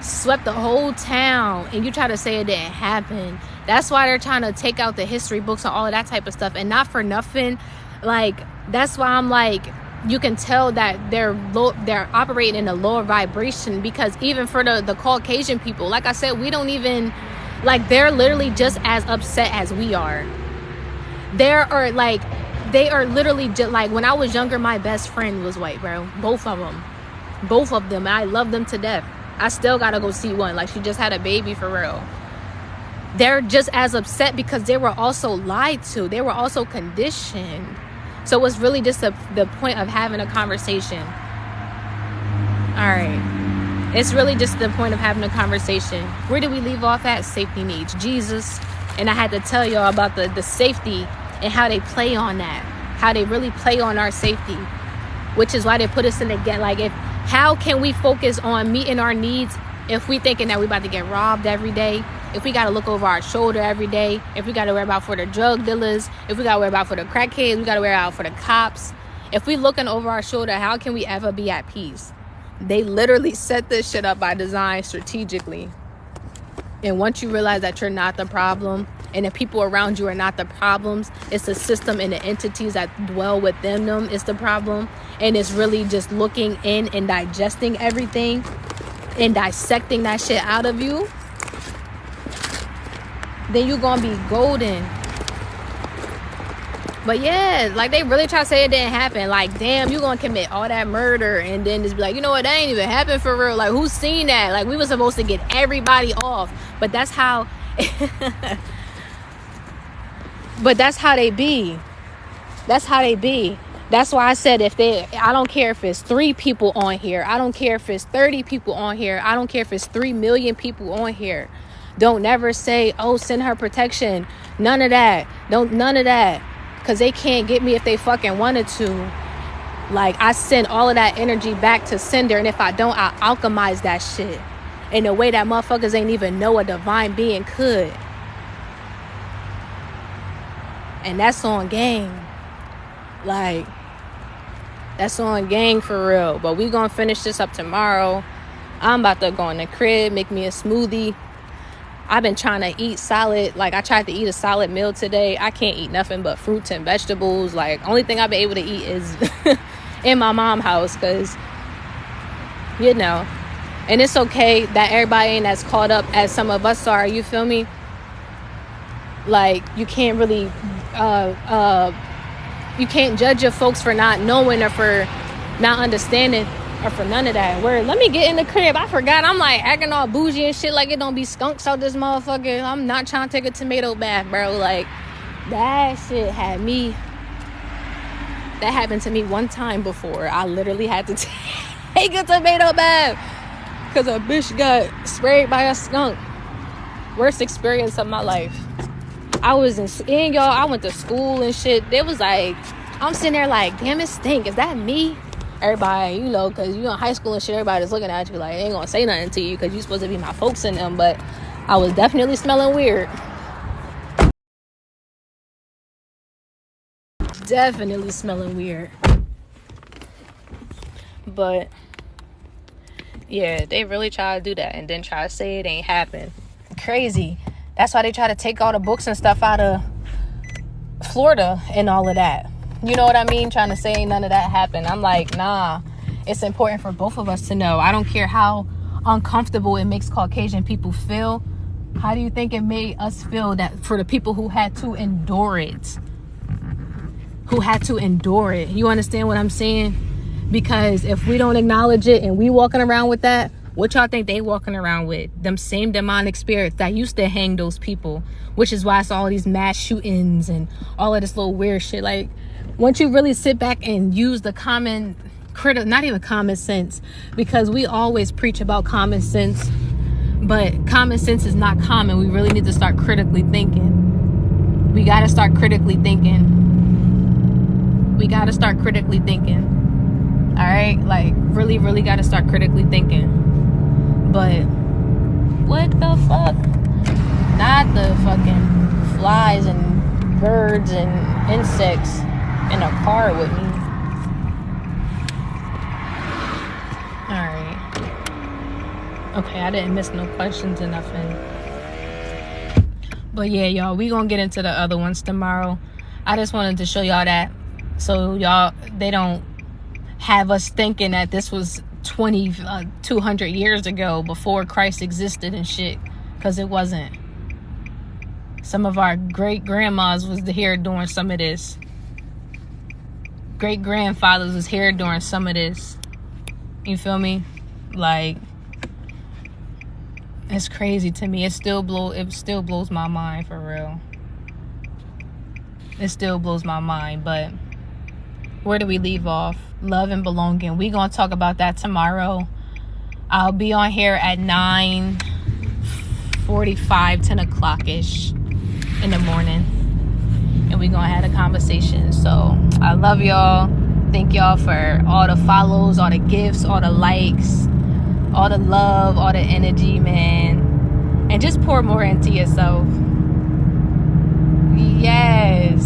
swept the whole town, and you try to say it didn't happen. That's why they're trying to take out the history books and all of that type of stuff. And not for nothing, like, that's why I'm like, you can tell that they're operating in a lower vibration, because even for the Caucasian people, like I said, we don't even, like, they're literally just as upset as we are. They are literally just like, when I was younger, my best friend was white, bro. Both of them. I love them to death. I still gotta go see one. Like, she just had a baby, for real. They're just as upset because they were also lied to. They were also conditioned. So it's really just the point of having a conversation. All right. It's really just the point of having a conversation. Where do we leave off at? Safety needs. Jesus. And I had to tell y'all about the safety and how they play on that. How they really play on our safety. Which is why they put us in the get. Like, how can we focus on meeting our needs if we thinking that we about to get robbed every day? If we got to look over our shoulder every day? If we got to worry about for the drug dealers? If we got to worry about for the crackheads? We got to worry about for the cops? If we looking over our shoulder, how can we ever be at peace? They literally set this shit up by design strategically. And once you realize that you're not the problem, and the people around you are not the problems, it's the system and the entities that dwell within them is the problem. And it's really just looking in and digesting everything and dissecting that shit out of you. Then you're gonna be golden. But yeah, like they really try to say it didn't happen. Like, damn, you gonna commit all that murder and then just be like, you know what, that ain't even happened for real. Like, who's seen that? Like, we were supposed to get everybody off. But that's how but that's how they be. That's how they be. That's why I said I don't care if it's 3 people on here. I don't care if it's 30 people on here. I don't care if it's 3 million people on here. Don't never say, oh, send her protection. None of that. None of that. Because they can't get me if they fucking wanted to. Like, I send all of that energy back to sender. And if I don't, I alchemize that shit in a way that motherfuckers ain't even know a divine being could. And that's on gang. Like, that's on gang for real. But we gonna finish this up tomorrow. I'm about to go in the crib, make me a smoothie. I've been trying to eat solid. Like, I tried to eat a solid meal today. I can't eat nothing but fruits and vegetables. Like, only thing I've been able to eat is in my mom's house. Because, you know. And it's okay that everybody ain't as caught up as some of us are. You feel me? Like, you can't really... you can't judge your folks for not knowing or for not understanding or for none of that. Word, let me get in the crib. I forgot. I'm like acting all bougie and shit like it don't be skunks out this motherfucker. I'm not trying to take a tomato bath, bro. Like, that shit had me. That happened to me one time before. I literally had to take a tomato bath because a bitch got sprayed by a skunk. Worst experience of my life. I was in y'all, I went to school and shit. It was like, I'm sitting there like, damn, it stink. Is that me? Everybody, you know, because you in high school and shit, everybody's looking at you like, they ain't gonna say nothing to you because you supposed to be my folks in them. But I was definitely smelling weird. Definitely smelling weird. But yeah, they really try to do that and then try to say it ain't happened. Crazy. That's why they try to take all the books and stuff out of Florida and all of that. You know what I mean? Trying to say ain't none of that happened. I'm like, nah. It's important for both of us to know. I don't care how uncomfortable it makes Caucasian people feel. How do you think it made us feel that for the people who had to endure it? Who had to endure it. You understand what I'm saying? Because if we don't acknowledge it and we walking around with that, what y'all think they walking around with? Them same demonic spirits that used to hang those people. Which is why it's all these mass shootings and all of this little weird shit. Like, once you really sit back and use the common, not even common sense, because we always preach about common sense, but common sense is not common. We really need to start critically thinking. We got to start critically thinking. We got to start critically thinking. All right? Like, really, really got to start critically thinking. But what the fuck? Not the fucking flies and birds and insects in a car with me. Alright. Okay, I didn't miss no questions or nothing. But yeah, y'all, we gonna get into the other ones tomorrow. I just wanted to show y'all that, so y'all, they don't have us thinking that this was 200 years ago before Christ existed and shit, because it wasn't. Some of our great grandmas was here doing some of this. Great grandfathers was here during some of this. You feel me? Like, it's crazy to me. It still blows my mind, for real. It still blows my mind. But where do we leave off? Love and belonging. We gonna talk about that tomorrow. I'll be on here at 9:45, 10 o'clock ish in the morning, and we gonna have a conversation. So I love y'all. Thank y'all for all the follows, all the gifts, all the likes, all the love, all the energy, man. And just pour more into yourself. Yes,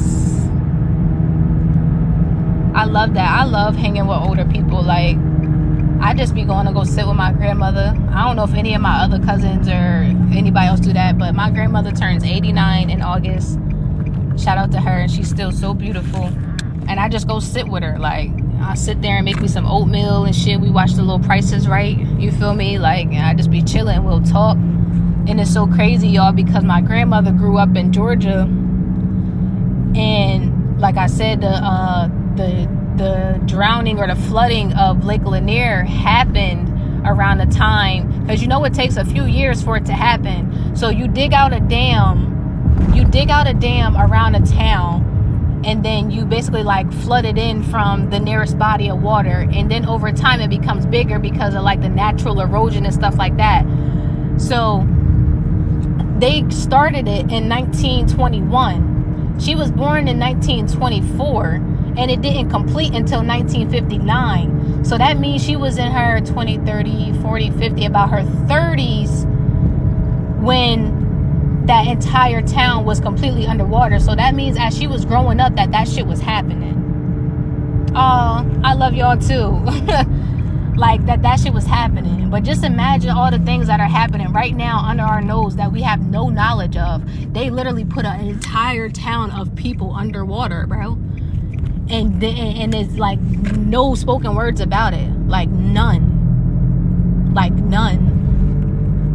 I love that. I love hanging with older people. Like, I just be going to go sit with my grandmother. I don't know if any of my other cousins or anybody else do that, but my grandmother turns 89 in August. Shout out to her, and she's still so beautiful. And I just go sit with her. Like, I sit there and make me some oatmeal and shit. We watch the little Price is Right. You feel me? Like, I just be chilling. We'll talk. And it's so crazy, y'all, because my grandmother grew up in Georgia. And like I said, the drowning or the flooding of Lake Lanier happened around the time, because you know it takes a few years for it to happen. So you dig out a dam around a town, and then you basically like flood it in from the nearest body of water, and then over time it becomes bigger because of like the natural erosion and stuff like that. So they started it in 1921. She was born in 1924, and it didn't complete until 1959. So that means she was in her 20, 30, 40, 50, about her 30s when that entire town was completely underwater. So that means as she was growing up, that shit was happening. Oh, I love y'all too. Like that shit was happening. But just imagine all the things that are happening right now under our nose that we have no knowledge of. They literally put an entire town of people underwater, bro. And it's like no spoken words about it. Like none.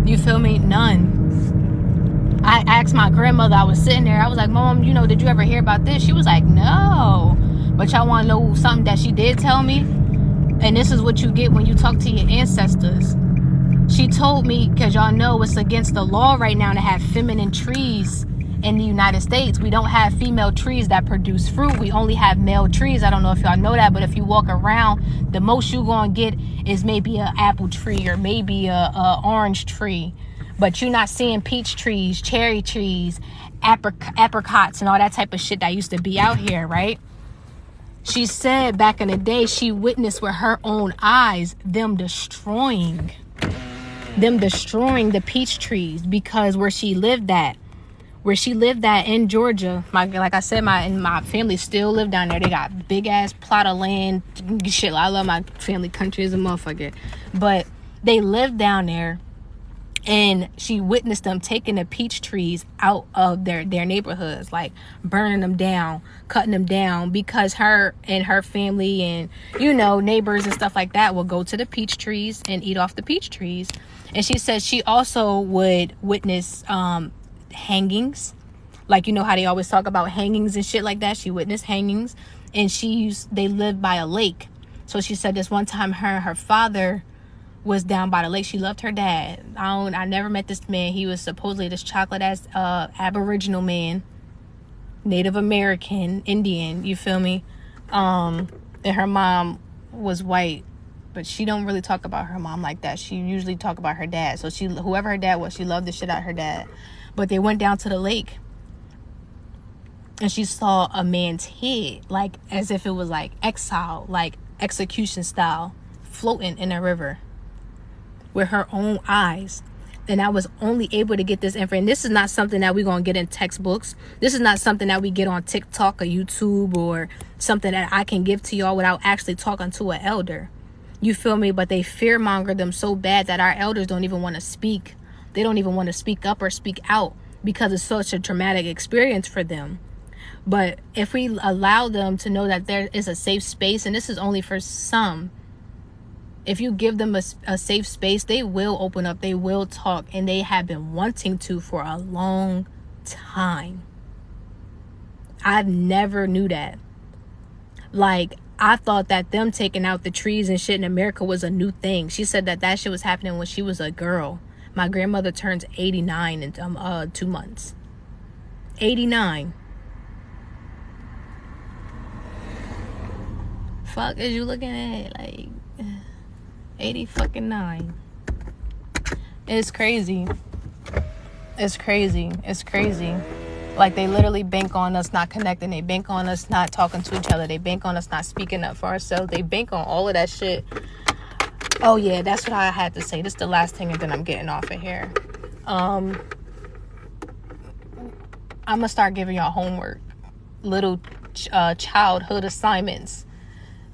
You feel me? None. I asked my grandmother, I was sitting there, I was like, Mom, did you ever hear about this? She was like, no. But y'all want to know something that she did tell me? And this is what you get when you talk to your ancestors. She told me, because y'all know it's against the law right now to have feminine trees in the United States. We don't have female trees that produce fruit. We only have male trees. I don't know if y'all know that, but if you walk around, the most you're going to get is maybe an apple tree or maybe a orange tree. But you're not seeing peach trees, cherry trees, apricots, and all that type of shit that used to be out here, right? She said back in the day, she witnessed with her own eyes them destroying the peach trees, because where she lived at in Georgia, like I said, my family still live down there. They got big ass plot of land. Shit, I love my family country as a motherfucker, but they live down there. And she witnessed them taking the peach trees out of their neighborhoods, like burning them down, cutting them down, because her and her family and, neighbors and stuff like that will go to the peach trees and eat off the peach trees. And she said she also would witness hangings. Like, how they always talk about hangings and shit like that. She witnessed hangings. And they lived by a lake. So she said this one time her father was down by the lake. She loved her dad. I never met this man. He was supposedly this chocolate ass Aboriginal man, Native American, Indian, you feel me? And her mom was white, but she don't really talk about her mom like that. She usually talk about her dad. So whoever her dad was, she loved the shit out of her dad. But they went down to the lake, and she saw a man's head, like as if it was like exile, like execution style, floating in a river with her own eyes. And I was only able to get this info. And this is not something that we're going to get in textbooks. This is not something that we get on TikTok or YouTube, or something that I can give to y'all without actually talking to an elder. You feel me? But they fearmonger them so bad that our elders don't even want to speak. They don't even want to speak up or speak out, because it's such a traumatic experience for them. But if we allow them to know that there is a safe space, and this is only for some, if you give them a safe space, they will open up, they will talk, and they have been wanting to for a long time. I never knew that. Like, I thought that them taking out the trees and shit in America was a new thing. She said that shit was happening when she was a girl. My grandmother turns 89 in 2 months. 89. Fuck is you looking at? Like 80 fucking 9. It's crazy. It's crazy. Like, they literally bank on us not connecting. They bank on us not talking to each other. They bank on us not speaking up for ourselves. They bank on all of that shit. Oh yeah, that's what I had to say. This is the last thing, and then I'm getting off of here. I'm gonna start giving y'all homework, little childhood assignments.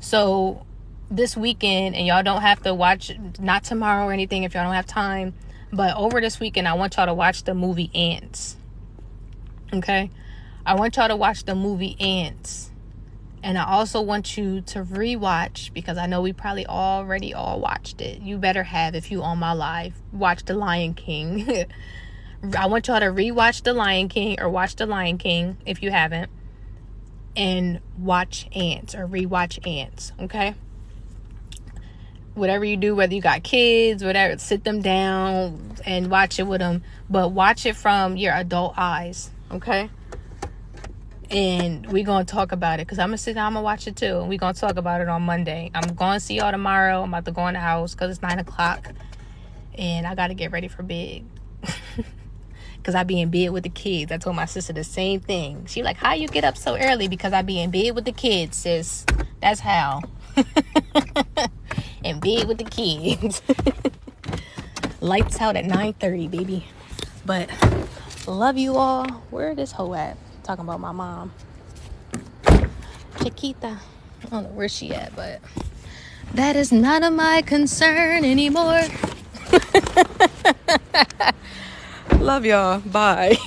So this weekend, and y'all don't have to watch, not tomorrow or anything if y'all don't have time, but over this weekend, I want y'all to watch the movie Ants. Okay? I want y'all to watch the movie Ants. And I also want you to rewatch, because I know we probably already all watched it. You better have, if you on my live, watch The Lion King. I want y'all to rewatch The Lion King, or watch The Lion King if you haven't, and watch Ants, or rewatch Ants, okay? Whatever you do, whether you got kids, whatever, sit them down and watch it with them, but watch it from your adult eyes, okay? And we're going to talk about it, because I'm going to sit down, I'm going to watch it too, and we're going to talk about it on Monday. I'm going to see y'all tomorrow. I'm about to go in the house because it's 9 o'clock, and I got to get ready for bed. Because I be in bed with the kids. I told my sister the same thing. She like, how you get up so early? Because I be in bed with the kids, sis. That's how. In bed with the kids. Lights out at 9:30, baby. But love you all. Where this hoe at? Talking about my mom. Chiquita. I don't know where she at, but that is none of my concern anymore. Love y'all. Bye.